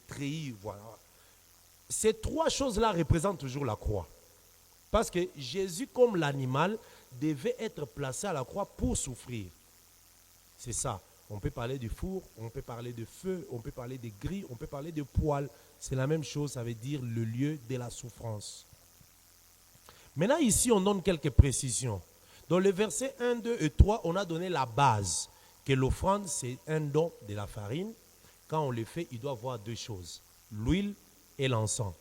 treillis. Voilà. Ces trois choses-là représentent toujours la croix. Parce que Jésus, comme l'animal, devait être placé à la croix pour souffrir. C'est ça. On peut parler du four, on peut parler de feu, on peut parler de grilles, on peut parler de poêle. C'est la même chose, ça veut dire le lieu de la souffrance. Maintenant, ici, on donne quelques précisions. Dans le verset 1, 2 et 3, on a donné la base, que l'offrande, c'est un don de la farine. Quand on le fait, il doit avoir deux choses, l'huile et l'encens.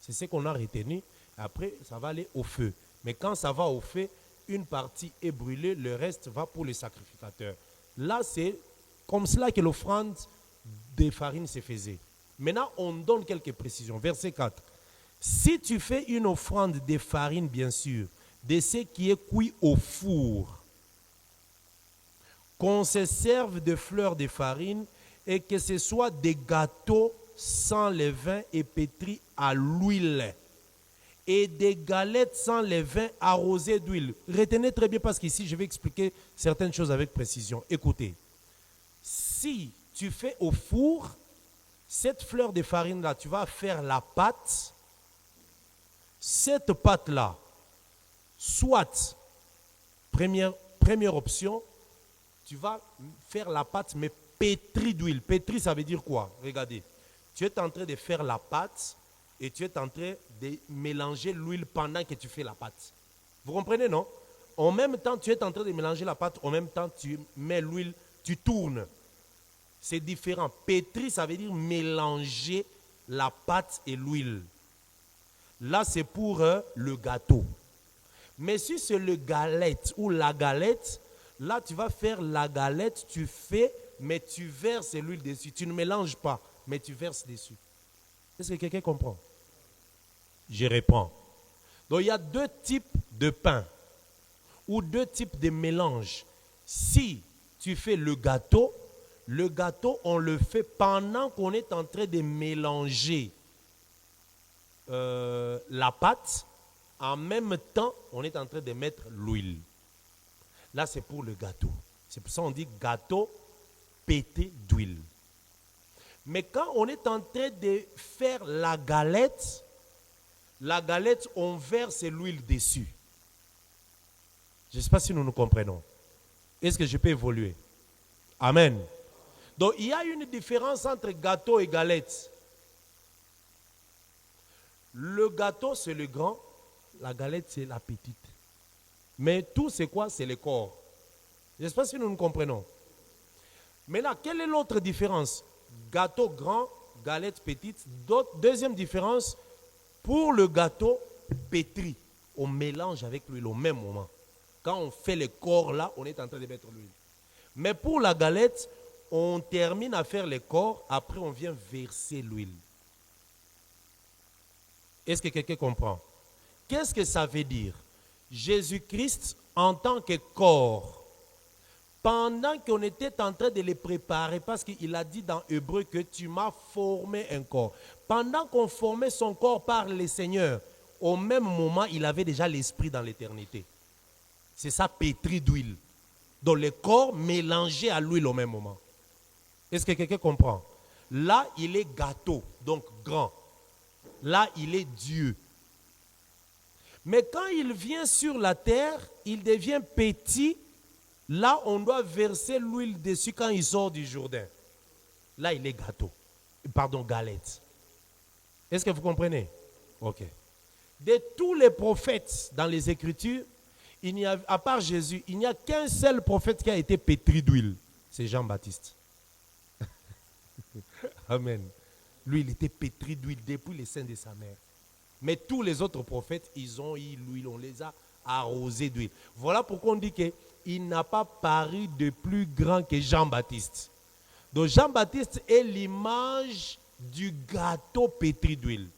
C'est ce qu'on a retenu. Après, ça va aller au feu. Mais quand ça va au feu, une partie est brûlée, le reste va pour les sacrificateurs. Là, c'est comme cela que l'offrande des farines se faisait. Maintenant, on donne quelques précisions. Verset 4. Si tu fais une offrande de farine, bien sûr, de ce qui est cuit au four, qu'on se serve de fleurs de farine et que ce soit des gâteaux sans levain et pétris à l'huile et des galettes sans levain arrosées d'huile. Retenez très bien parce qu'ici, je vais expliquer certaines choses avec précision. Écoutez, si tu fais au four, cette fleur de farine-là, tu vas faire la pâte. Cette pâte-là, soit, première option, tu vas faire la pâte, mais pétrie d'huile. Pétrie, ça veut dire quoi? Regardez, tu es en train de faire la pâte et tu es en train de mélanger l'huile pendant que tu fais la pâte. Vous comprenez, non? En même temps, tu es en train de mélanger la pâte, en même temps, tu mets l'huile, tu tournes. C'est différent. Pétrie, ça veut dire mélanger la pâte et l'huile. Là, c'est pour le gâteau. Mais si c'est le galette ou la galette, là, tu vas faire la galette, tu fais, mais tu verses l'huile dessus. Tu ne mélanges pas, mais tu verses dessus. Est-ce que quelqu'un comprend? Je réponds. Donc, il y a deux types de pain ou deux types de mélange. Si tu fais le gâteau, on le fait pendant qu'on est en train de mélanger la pâte. En même temps, on est en train de mettre l'huile. Là, c'est pour le gâteau. C'est pour ça qu'on dit gâteau pété d'huile. Mais quand on est en train de faire la galette, on verse l'huile dessus. Je ne sais pas si nous nous comprenons. Est-ce que je peux évoluer? Amen. Donc, il y a une différence entre gâteau et galette. Le gâteau, c'est le grand. La galette, c'est la petite. Mais tout, c'est quoi? C'est le corps. Je ne sais pas si nous nous comprenons. Maintenant, quelle est l'autre différence? Gâteau grand, galette petite. Deuxième différence, pour le gâteau pétri, on mélange avec l'huile au même moment. Quand on fait le corps là, on est en train de mettre l'huile. Mais pour la galette, on termine à faire le corps, après on vient verser l'huile. Est-ce que quelqu'un comprend? Qu'est-ce que ça veut dire? Jésus-Christ, en tant que corps, pendant qu'on était en train de les préparer, parce qu'il a dit dans Hébreu que tu m'as formé un corps. Pendant qu'on formait son corps par le Seigneur, au même moment, il avait déjà l'esprit dans l'éternité. C'est ça, pétri d'huile. Donc le corps mélangé à l'huile au même moment. Est-ce que quelqu'un comprend? Là, il est gâteau, donc grand. Là, il est Dieu. Mais quand il vient sur la terre, il devient petit. Là, on doit verser l'huile dessus quand il sort du Jourdain. Là, il est gâteau. Pardon, galette. Est-ce que vous comprenez? Ok. De tous les prophètes dans les Écritures, à part Jésus, il n'y a qu'un seul prophète qui a été pétri d'huile. C'est Jean-Baptiste. Amen. Lui, il était pétri d'huile depuis les seins de sa mère. Mais tous les autres prophètes, ils ont eu l'huile, on les a arrosés d'huile. Voilà pourquoi on dit qu'il n'a pas paru de plus grand que Jean-Baptiste. Donc Jean-Baptiste est l'image du gâteau pétri d'huile.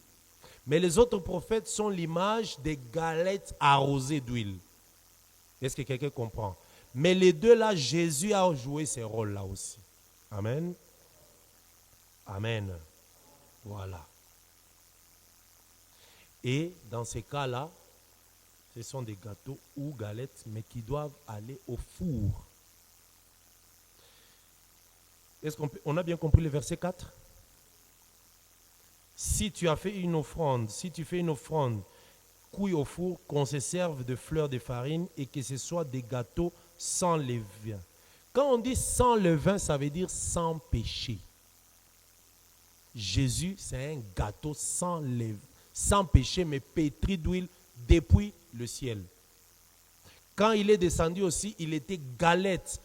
Mais les autres prophètes sont l'image des galettes arrosées d'huile. Est-ce que quelqu'un comprend? Mais les deux là, Jésus a joué ces rôles-là aussi. Amen. Amen. Voilà. Et dans ces cas-là, ce sont des gâteaux ou galettes, mais qui doivent aller au four. Est-ce qu'on a bien compris le verset 4? Si tu as fait une offrande, si tu fais une offrande, cuit au four, qu'on se serve de fleurs de farine et que ce soit des gâteaux sans levain. Quand on dit sans levain, ça veut dire sans péché. Jésus, c'est un gâteau sans péché, mais pétri d'huile depuis le ciel. Quand il est descendu aussi, il était galette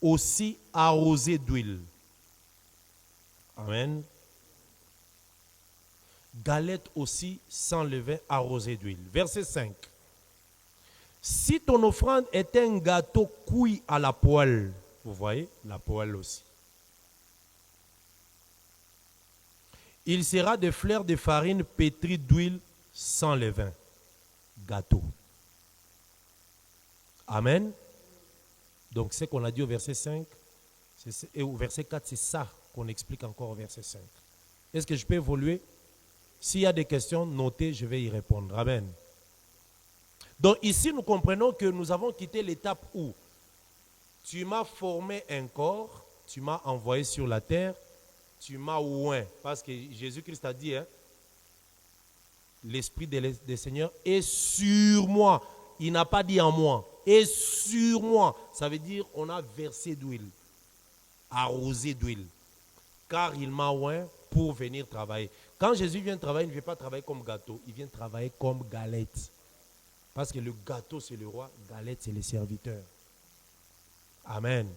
aussi arrosée d'huile. Amen. Galette aussi sans levain arrosée d'huile. Verset 5. Si ton offrande est un gâteau cuit à la poêle, vous voyez, la poêle aussi, il sera des fleurs de farine pétries d'huile sans levain. Gâteau. Amen. Donc, ce qu'on a dit au verset 5, et au verset 4, c'est ça qu'on explique encore au verset 5. Est-ce que je peux évoluer? S'il y a des questions, notez, je vais y répondre. Amen. Donc, ici, nous comprenons que nous avons quitté l'étape où tu m'as formé un corps, tu m'as envoyé sur la terre, tu m'as oint. Parce que Jésus-Christ a dit, hein, l'Esprit des Seigneurs est sur moi. Il n'a pas dit en moi. Et sur moi, ça veut dire on a versé d'huile, arrosé d'huile, car il m'a oint pour venir travailler. Quand Jésus vient travailler, il ne vient pas travailler comme gâteau, il vient travailler comme galette. Parce que le gâteau c'est le roi, galette c'est les serviteurs. Amen.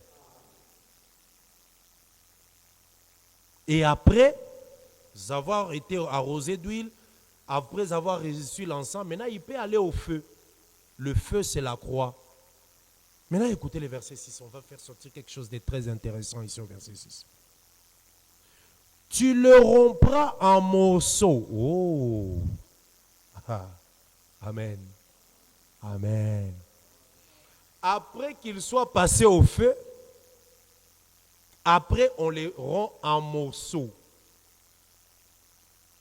Et après avoir été arrosé d'huile, après avoir reçu l'encens, maintenant il peut aller au feu. Le feu c'est la croix. Maintenant, écoutez le verset 6. On va faire sortir quelque chose de très intéressant ici au verset 6. Tu le rompras en morceaux. Oh. Ah. Amen. Amen. Après qu'il soit passé au feu, après on les rompt en morceaux.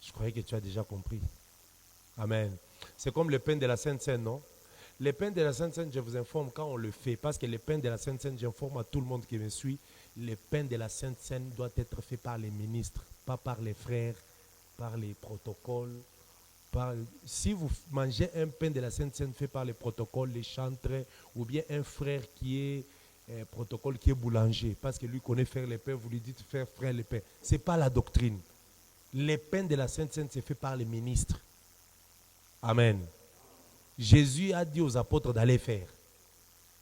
Je croyais que tu as déjà compris. Amen. C'est comme le pain de la Sainte Seine, non? Le pain de la Sainte Seine, je vous informe quand on le fait, parce que le pain de la Sainte Seine, j'informe à tout le monde qui me suit, le pain de la Sainte Seine doit être fait par les ministres, pas par les frères, par les protocoles. Si vous mangez un pain de la Sainte Seine fait par les protocoles, les chantres, ou bien un frère qui est protocole, qui est boulanger, parce que lui connaît faire les pains, vous lui dites faire frère les pains. Ce n'est pas la doctrine. Le pain de la Sainte Seine, c'est fait par les ministres. Amen. Jésus a dit aux apôtres d'aller faire.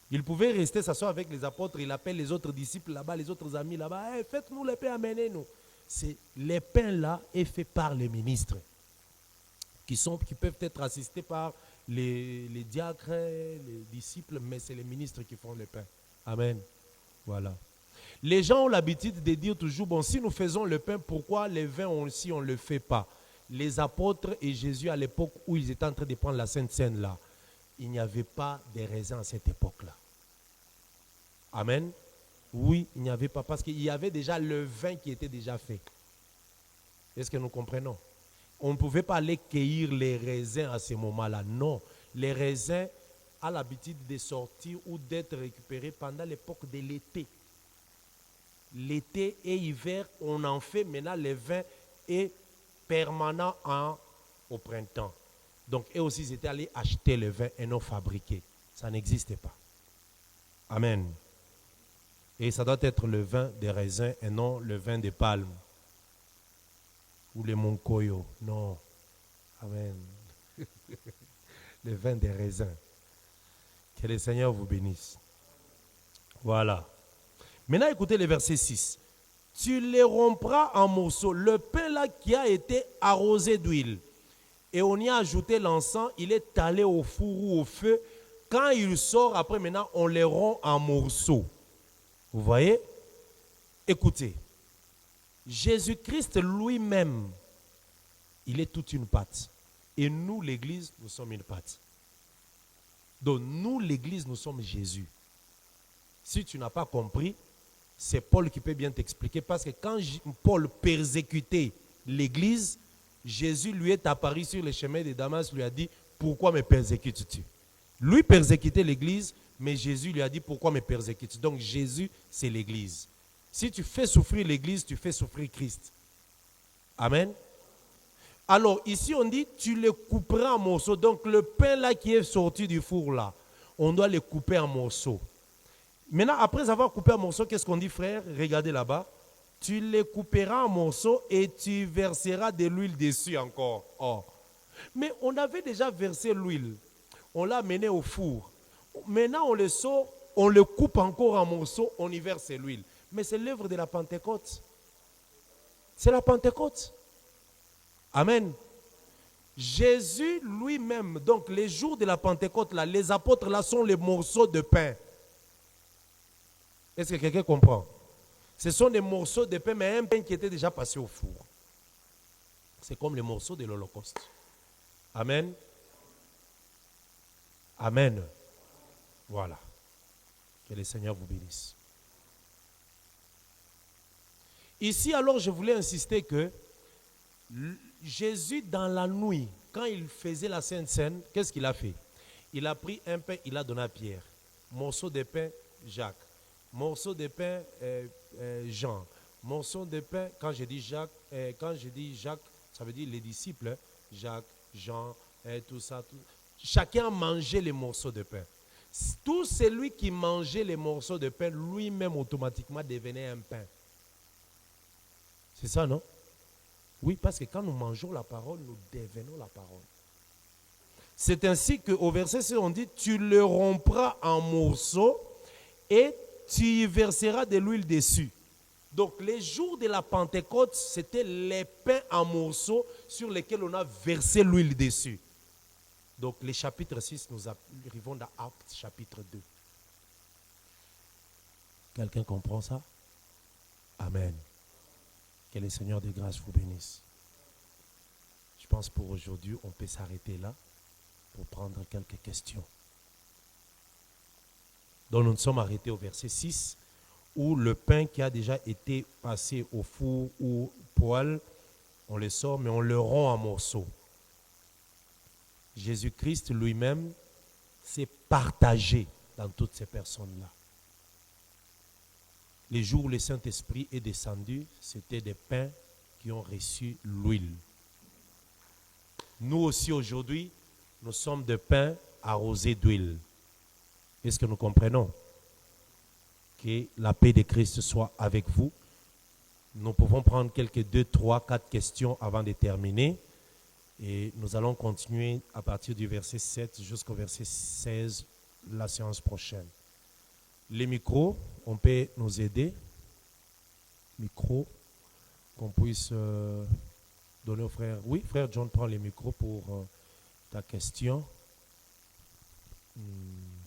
Il pouvait rester s'asseoir avec les apôtres, il appelle les autres disciples là-bas, les autres amis là-bas, hey, faites-nous les pains, amenez-nous. Les pains là est fait par les ministres, qui peuvent être assistés par les diacres, les disciples, mais c'est les ministres qui font les pains. Amen. Voilà. Les gens ont l'habitude de dire toujours, bon, si nous faisons le pain, pourquoi les vins aussi on ne le fait pas? Les apôtres et Jésus, à l'époque où ils étaient en train de prendre la Sainte Seine là, il n'y avait pas de raisins à cette époque-là. Amen. Oui, il n'y avait pas, parce qu'il y avait déjà le vin qui était déjà fait. Est-ce que nous comprenons? On ne pouvait pas aller cueillir les raisins à ce moment-là. Non, les raisins ont l'habitude de sortir ou d'être récupérés pendant l'époque de l'été. L'été et hiver, on en fait. Maintenant, le vin est permanent au printemps. Donc, eux aussi, ils étaient allés acheter le vin et non fabriquer. Ça n'existait pas. Amen. Et ça doit être le vin des raisins et non le vin des palmes. Ou les monkoyo. Non. Amen. Le vin des raisins. Que le Seigneur vous bénisse. Voilà. Maintenant, écoutez le verset 6. Tu les rompras en morceaux. Le pain là qui a été arrosé d'huile et on y a ajouté l'encens, il est allé au four ou au feu. Quand il sort, après maintenant, on les rompt en morceaux. Vous voyez? Écoutez, Jésus-Christ lui-même, il est toute une pâte. Et nous, l'Église, nous sommes une pâte. Donc nous, l'Église, nous sommes Jésus. Si tu n'as pas compris, c'est Paul qui peut bien t'expliquer, parce que quand Paul persécutait l'Église, Jésus lui est apparu sur le chemin de Damas, lui a dit, pourquoi me persécutes-tu? Lui persécutait l'Église, mais Jésus lui a dit, pourquoi me persécutes-tu? Donc Jésus, c'est l'Église. Si tu fais souffrir l'Église, tu fais souffrir Christ. Amen. Alors ici on dit, tu le couperas en morceaux. Donc le pain là qui est sorti du four là, on doit le couper en morceaux. Maintenant, après avoir coupé en morceaux, qu'est-ce qu'on dit, frère? Regardez là-bas. Tu les couperas en morceaux et tu verseras de l'huile dessus encore. Oh. Mais on avait déjà versé l'huile. On l'a amené au four. Maintenant, on le sort, on le coupe encore en morceaux, on y verse l'huile. Mais c'est l'œuvre de la Pentecôte. C'est la Pentecôte. Amen. Jésus lui-même, donc les jours de la Pentecôte, là, les apôtres là sont les morceaux de pain. Est-ce que quelqu'un comprend? Ce sont des morceaux de pain, mais un pain qui était déjà passé au four. C'est comme les morceaux de l'Holocauste. Amen. Amen. Voilà. Que le Seigneur vous bénisse. Ici, alors, je voulais insister que Jésus, dans la nuit, quand il faisait la Sainte Seine, qu'est-ce qu'il a fait? Il a pris un pain, il a donné à Pierre. Morceau de pain, Jacques. Morceau de pain, Jean. Morceau de pain, quand je dis Jacques, ça veut dire les disciples, Jacques, Jean, tout ça. Chacun mangeait les morceaux de pain. Tout celui qui mangeait les morceaux de pain, lui-même automatiquement devenait un pain. C'est ça, non? Oui, parce que quand nous mangeons la parole, nous devenons la parole. C'est ainsi qu'au verset 6, on dit, tu le rompras en morceaux et tu y verseras de l'huile dessus. Donc, les jours de la Pentecôte, c'était les pains en morceaux sur lesquels on a versé l'huile dessus. Donc, les chapitres 6, nous arrivons dans Actes chapitre 2. Quelqu'un comprend ça? Amen. Que le Seigneur de grâce vous bénisse. Je pense pour aujourd'hui, on peut s'arrêter là pour prendre quelques questions. Donc nous nous sommes arrêtés au verset 6, où le pain qui a déjà été passé au four ou poêle, on le sort, mais on le rompt en morceaux. Jésus-Christ lui-même s'est partagé dans toutes ces personnes-là. Les jours où le Saint-Esprit est descendu, c'était des pains qui ont reçu l'huile. Nous aussi aujourd'hui, nous sommes des pains arrosés d'huile. Est-ce que nous comprenons? Que la paix de Christ soit avec vous. Nous pouvons prendre quelques 2, 3, 4 questions avant de terminer. Et nous allons continuer à partir du verset 7 jusqu'au verset 16 la séance prochaine. Les micros, on peut nous aider. Micro, qu'on puisse donner au frère. Oui, frère John, prend les micros pour ta question.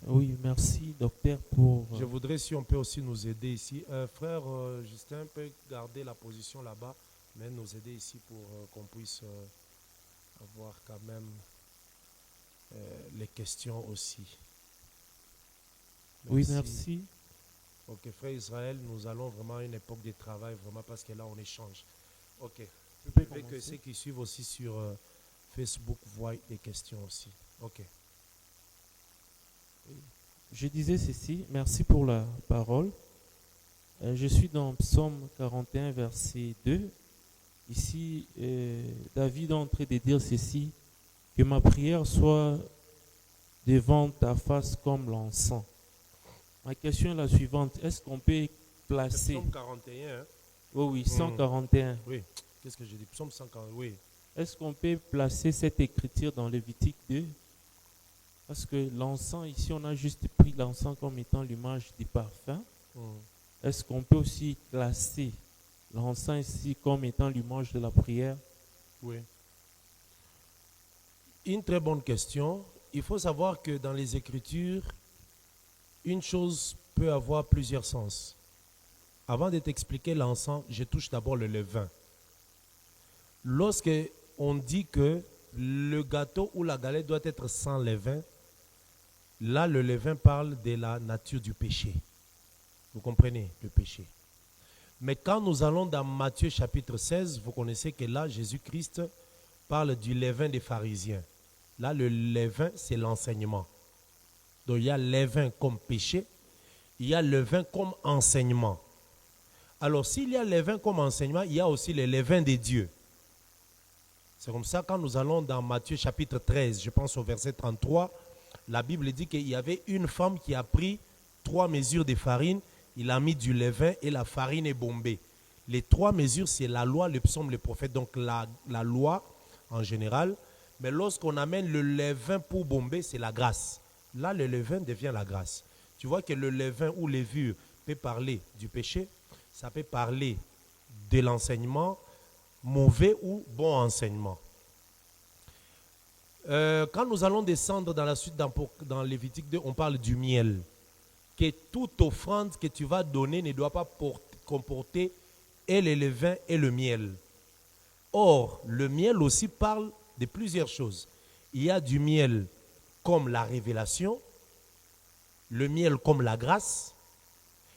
Oui, merci, docteur, pour... Je voudrais, si on peut aussi nous aider ici. Frère Justin peut garder la position là-bas, mais nous aider ici pour qu'on puisse avoir quand même les questions aussi. Oui, merci. Ok, frère Israël, nous allons vraiment à une époque de travail, vraiment, parce que là, on échange. Ok. Je veux que ceux qui suivent aussi sur Facebook voient des questions aussi. Ok. Je disais ceci, merci pour la parole. Je suis dans Psaume 41, verset 2. Ici, David est en train de dire ceci, que ma prière soit devant ta face comme l'encens. Ma question est la suivante, est-ce qu'on peut placer... Psaume 41, hein? Oh oui, 141. Oui, qu'est-ce que j'ai dit? Psaume 141, oui. Est-ce qu'on peut placer cette écriture dans Lévitique 2? Parce que l'encens, ici, on a juste pris l'encens comme étant l'image du parfum. Est-ce qu'on peut aussi classer l'encens ici comme étant l'image de la prière? Oui. Une très bonne question. Il faut savoir que dans les Écritures, une chose peut avoir plusieurs sens. Avant de t'expliquer l'encens, je touche d'abord le levain. Lorsque on dit que le gâteau ou la galette doit être sans levain, là, le levain parle de la nature du péché. Vous comprenez, le péché. Mais quand nous allons dans Matthieu chapitre 16, vous connaissez que là, Jésus-Christ parle du levain des pharisiens. Là, le levain, c'est l'enseignement. Donc, il y a levain comme péché, il y a levain comme enseignement. Alors, s'il y a levain comme enseignement, il y a aussi le levain des dieux. C'est comme ça, quand nous allons dans Matthieu chapitre 13, je pense au verset 33, la Bible dit qu'il y avait une femme qui a pris 3 mesures de farine, il a mis du levain et la farine est bombée. Les 3 mesures, c'est la loi, le psaume, le prophète, donc la loi en général. Mais lorsqu'on amène le levain pour bomber, c'est la grâce. Là, le levain devient la grâce. Tu vois que le levain ou levure peut parler du péché, ça peut parler de l'enseignement, mauvais ou bon enseignement. Quand nous allons descendre dans la suite dans Lévitique 2, on parle du miel. Que toute offrande que tu vas donner ne doit pas comporter et le levain et le miel. Or, le miel aussi parle de plusieurs choses. Il y a du miel comme la révélation, le miel comme la grâce,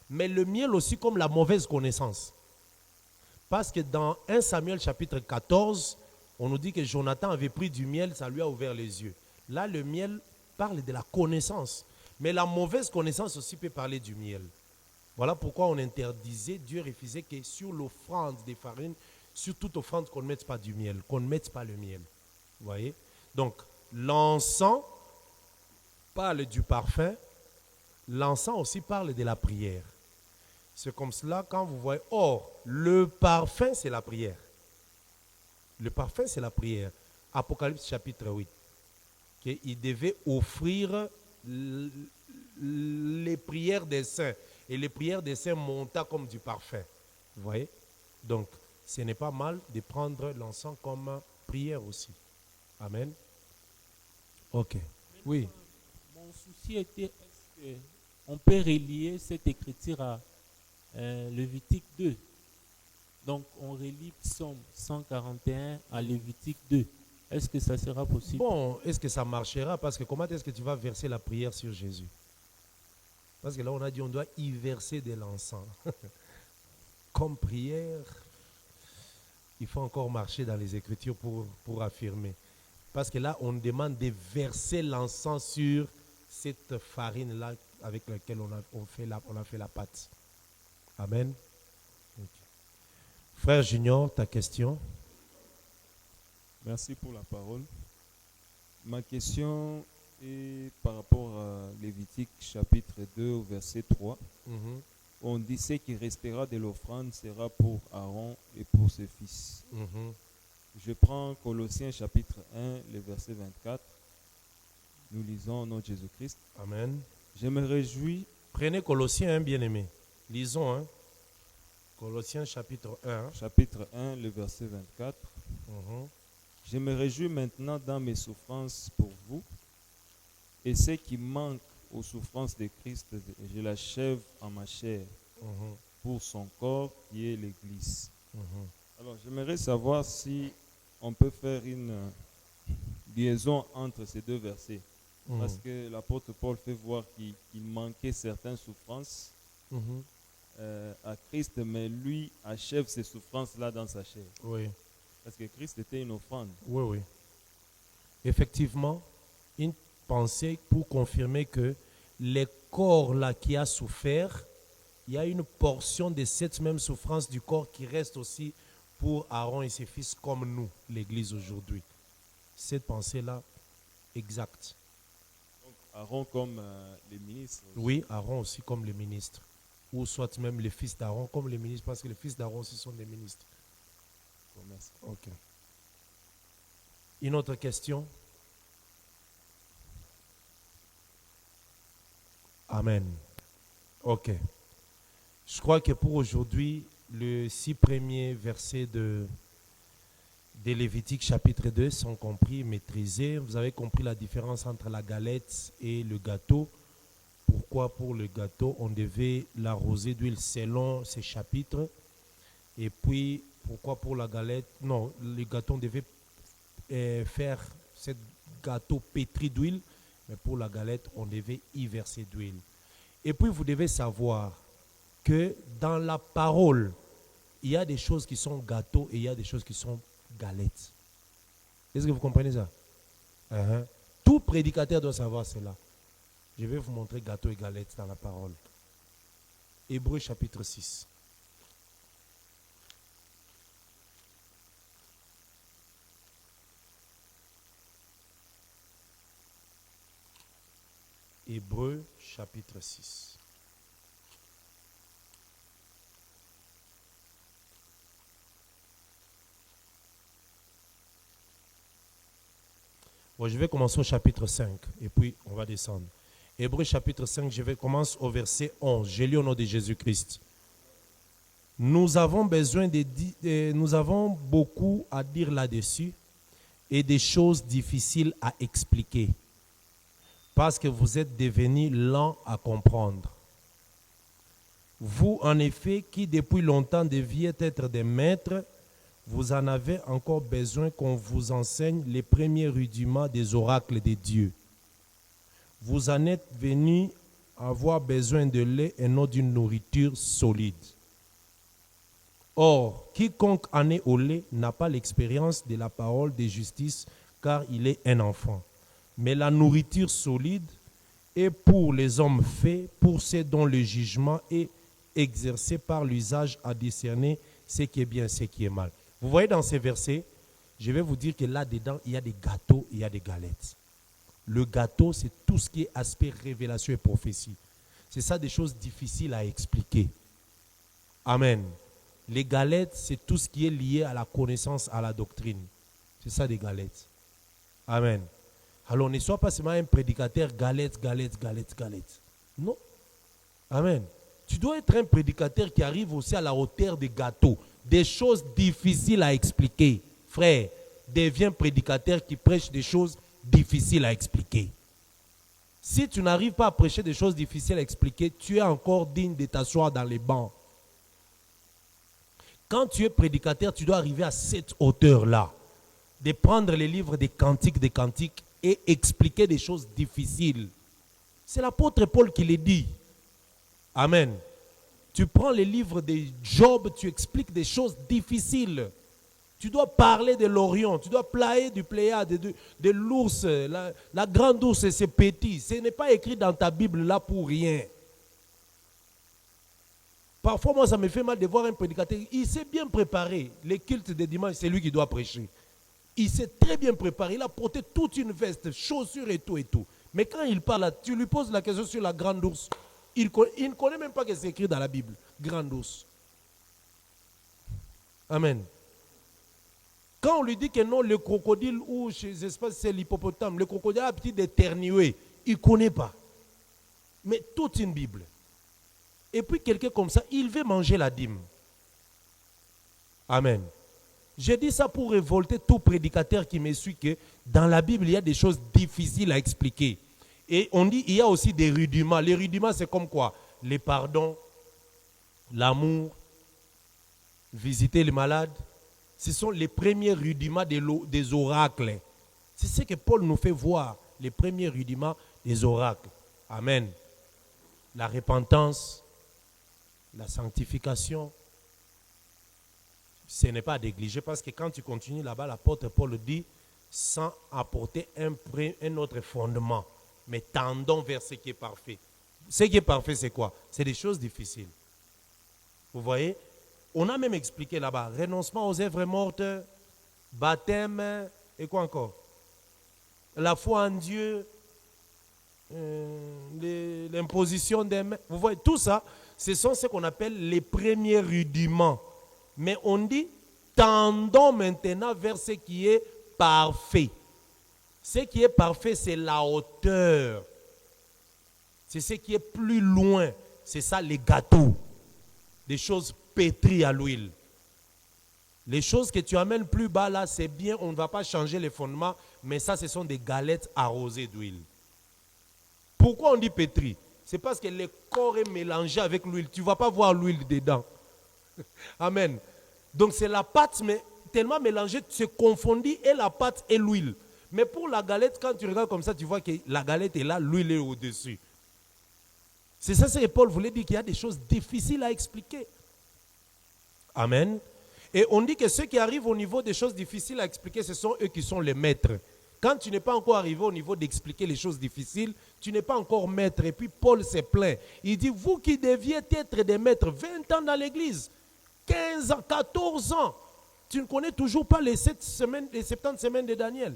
mais le miel aussi comme la mauvaise connaissance. Parce que dans 1 Samuel chapitre 14, on nous dit que Jonathan avait pris du miel, ça lui a ouvert les yeux. Là, le miel parle de la connaissance. Mais la mauvaise connaissance aussi peut parler du miel. Voilà pourquoi on interdisait, Dieu refusait que sur l'offrande des farines, sur toute offrande, qu'on ne mette pas du miel, qu'on ne mette pas le miel. Vous voyez? Donc, l'encens parle du parfum. L'encens aussi parle de la prière. C'est comme cela quand vous voyez. Or, le parfum, c'est la prière. Le parfum, c'est la prière. Apocalypse chapitre 8. Il devait offrir les prières des saints. Et les prières des saints montaient comme du parfum. Vous voyez? Donc, ce n'est pas mal de prendre l'encens comme prière aussi. Amen. Ok. Oui. Mon souci était, est-ce qu'on peut relier cette écriture à Lévitique 2? Donc, on relie Psaume 141 à Lévitique 2. Est-ce que ça sera possible? Bon, est-ce que ça marchera? Parce que comment est-ce que tu vas verser la prière sur Jésus? Parce que là, on a dit on doit y verser de l'encens. Comme prière, il faut encore marcher dans les Écritures pour affirmer. Parce que là, on demande de verser l'encens sur cette farine-là avec laquelle on a fait la pâte. Amen. Okay. Frère Junior, ta question? Merci pour la parole. Ma question est par rapport à Lévitique chapitre 2 au verset 3. Mm-hmm. On dit ce qui restera de l'offrande sera pour Aaron et pour ses fils. Mm-hmm. Je prends Colossiens chapitre 1, le verset 24. Nous lisons au nom de Jésus-Christ. Amen. Je me réjouis. Prenez Colossiens, bien-aimé. Lisons, hein. Colossiens chapitre 1. Chapitre 1, le verset 24. Mm-hmm. Je me réjouis maintenant dans mes souffrances pour vous, et ce qui manque aux souffrances de Christ, je l'achève en ma chair, Mm-hmm. pour son corps qui est l'Église. Mm-hmm. Alors, j'aimerais savoir si on peut faire une liaison entre ces deux versets, Mm-hmm. parce que l'apôtre Paul fait voir qu'il manquait certaines souffrances Mm-hmm. à Christ, mais lui achève ces souffrances-là dans sa chair. Oui. Parce que Christ était une offrande. Oui, oui. Effectivement, une pensée pour confirmer que les corps là qui a souffert, il y a une portion de cette même souffrance du corps qui reste aussi pour Aaron et ses fils comme nous, l'Église aujourd'hui. Cette pensée-là, exacte. Donc, Aaron comme les ministres. Oui, Aaron aussi comme les ministres. Ou soit même les fils d'Aaron comme les ministres, parce que les fils d'Aaron aussi sont des ministres. Merci. Ok. Une autre question? Amen. Ok. Je crois que pour aujourd'hui, les 6 premiers versets de Lévitique chapitre 2 sont compris, maîtrisés. Vous avez compris la différence entre la galette et le gâteau. Pourquoi pour le gâteau, on devait l'arroser d'huile selon ces chapitres. Et puis, pourquoi pour la galette, non, le gâteau, on devait faire ce gâteau pétri d'huile, mais pour la galette, on devait y verser d'huile. Et puis, vous devez savoir que dans la parole, il y a des choses qui sont gâteaux et il y a des choses qui sont galettes. Est-ce que vous comprenez ça? Tout prédicateur doit savoir cela. Je vais vous montrer gâteau et galette dans la parole. Hébreux chapitre 6. Hébreux chapitre 6. Bon, je vais commencer au chapitre 5 et puis on va descendre. Hébreux chapitre 5, je vais commencer au verset 11. Je lis au nom de Jésus-Christ. Nous avons beaucoup à dire là-dessus et des choses difficiles à expliquer parce que vous êtes devenus lents à comprendre. Vous, en effet, qui depuis longtemps deviez être des maîtres, vous en avez encore besoin qu'on vous enseigne les premiers rudiments des oracles de Dieu. Vous en êtes venus avoir besoin de lait et non d'une nourriture solide. Or, quiconque en est au lait n'a pas l'expérience de la parole de justice, car il est un enfant. Mais la nourriture solide est pour les hommes faits, pour ceux dont le jugement est exercé par l'usage à discerner ce qui est bien, ce qui est mal. Vous voyez dans ces versets, je vais vous dire que là-dedans, il y a des gâteaux, il y a des galettes. Le gâteau, c'est tout ce qui est aspect révélation et prophétie. C'est ça des choses difficiles à expliquer. Amen. Les galettes, c'est tout ce qui est lié à la connaissance, à la doctrine. C'est ça des galettes. Amen. Alors ne sois pas seulement un prédicateur galette. Non. Amen. Tu dois être un prédicateur qui arrive aussi à la hauteur des gâteaux. Des choses difficiles à expliquer. Frère, deviens prédicateur qui prêche des choses difficiles à expliquer. Si tu n'arrives pas à prêcher des choses difficiles à expliquer, tu es encore digne de t'asseoir dans les bancs. Quand tu es prédicateur, tu dois arriver à cette hauteur-là, de prendre les livres des cantiques et expliquer des choses difficiles. C'est l'apôtre Paul qui le dit. Amen. Tu prends les livres de Job, tu expliques des choses difficiles. Tu dois parler de l'Orion, tu dois plaer du Pléiade, de l'ours, la grande ours et ses petits. Ce n'est pas écrit dans ta Bible là pour rien. Parfois, moi, ça me fait mal de voir un prédicateur. Il s'est bien préparé. Les cultes de dimanche, c'est lui qui doit prêcher. Il s'est très bien préparé. Il a porté toute une veste, chaussures et tout et tout. Mais quand il parle, tu lui poses la question sur la grande ours. Il ne connaît même pas que c'est écrit dans la Bible. Grande ours. Amen. Quand on lui dit que non, le crocodile ou c'est l'hippopotame, le crocodile a petit d'éternuer, il ne connaît pas. Mais toute une Bible. Et puis quelqu'un comme ça, il veut manger la dîme. Amen. J'ai dit ça pour révolter tout prédicateur qui me suit que dans la Bible, il y a des choses difficiles à expliquer. Et on dit il y a aussi des rudiments. Les rudiments, c'est comme quoi? Les pardons, l'amour, visiter les malades. Ce sont les premiers rudiments des oracles. C'est ce que Paul nous fait voir, les premiers rudiments des oracles. Amen. La repentance, la sanctification, ce n'est pas à négliger parce que quand tu continues là-bas, l'apôtre Paul dit sans apporter un autre fondement, mais tendons vers ce qui est parfait. Ce qui est parfait, c'est quoi? C'est des choses difficiles. Vous voyez? On a même expliqué là-bas, renoncement aux œuvres mortes, baptême, et quoi encore? La foi en Dieu, l'imposition des mains. Vous voyez, tout ça, ce sont ce qu'on appelle les premiers rudiments. Mais on dit, tendons maintenant vers ce qui est parfait. Ce qui est parfait, c'est la hauteur. C'est ce qui est plus loin. C'est ça les gâteaux. Des choses pétries à l'huile. Les choses que tu amènes plus bas là, c'est bien, on ne va pas changer les fondements, mais ça, ce sont des galettes arrosées d'huile. Pourquoi on dit pétri? C'est parce que le corps est mélangé avec l'huile. Tu ne vas pas voir l'huile dedans. Amen. Donc c'est la pâte, mais tellement mélangée, tu se confondis et la pâte et l'huile. Mais pour la galette, quand tu regardes comme ça, tu vois que la galette est là, l'huile est au-dessus. C'est ça que Paul voulait dire, qu'il y a des choses difficiles à expliquer. Amen. Et on dit que ceux qui arrivent au niveau des choses difficiles à expliquer, ce sont eux qui sont les maîtres. Quand tu n'es pas encore arrivé au niveau d'expliquer les choses difficiles, tu n'es pas encore maître. Et puis Paul s'est plaint. Il dit, vous qui deviez être des maîtres, 20 ans dans l'église, 15 ans, 14 ans, tu ne connais toujours pas les 70 semaines de Daniel.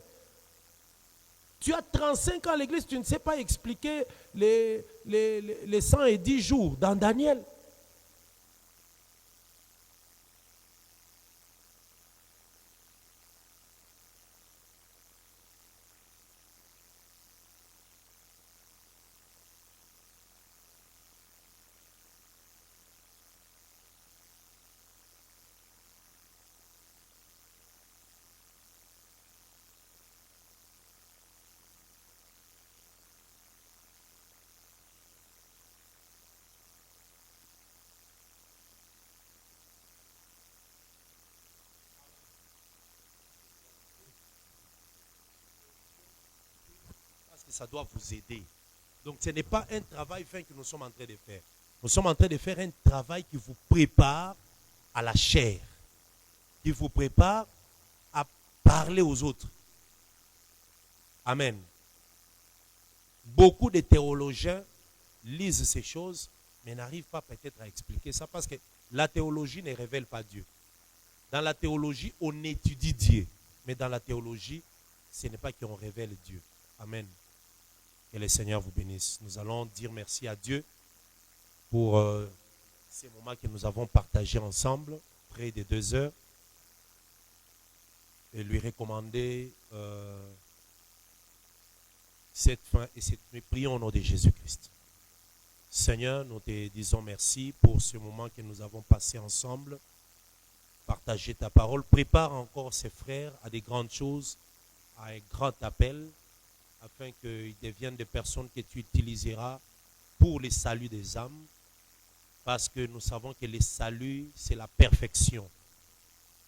Tu as 35 ans à l'église, tu ne sais pas expliquer les 110 jours dans Daniel. que ça doit vous aider. Donc ce n'est pas un travail fin que nous sommes en train de faire. Nous sommes en train de faire un travail qui vous prépare à la chair, qui vous prépare à parler aux autres. Amen. Beaucoup de théologiens lisent ces choses, mais n'arrivent pas peut-être à expliquer ça parce que la théologie ne révèle pas Dieu. Dans la théologie, on étudie Dieu, mais dans la théologie, ce n'est pas qu'on révèle Dieu. Amen. Que le Seigneur vous bénisse. Nous allons dire merci à Dieu pour ces moments que nous avons partagés ensemble, près de 2 heures, et lui recommander cette fin et cette nuit. Prions au nom de Jésus-Christ. Seigneur, nous te disons merci pour ce moment que nous avons passé ensemble, partager ta parole. Prépare encore ces frères à des grandes choses, à un grand appel, afin qu'ils deviennent des personnes que tu utiliseras pour le salut des âmes, parce que nous savons que le salut, c'est la perfection.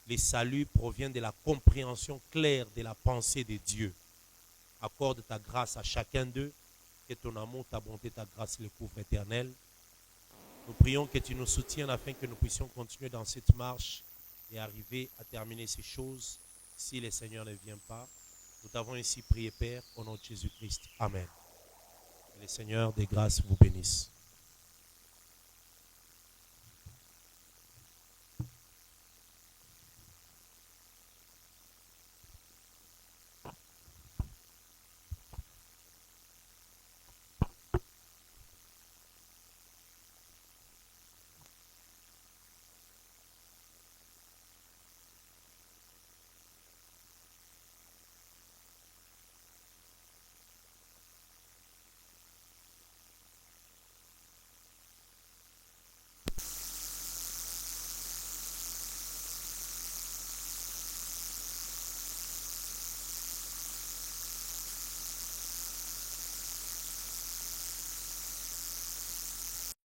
Le salut provient de la compréhension claire de la pensée de Dieu. Accorde ta grâce à chacun d'eux, que ton amour, ta bonté, ta grâce les couvre éternel. Nous prions que tu nous soutiennes afin que nous puissions continuer dans cette marche et arriver à terminer ces choses si le Seigneur ne vient pas. Nous t'avons ainsi prié, Père, au nom de Jésus-Christ. Amen. Que le Seigneur des grâces vous bénisse.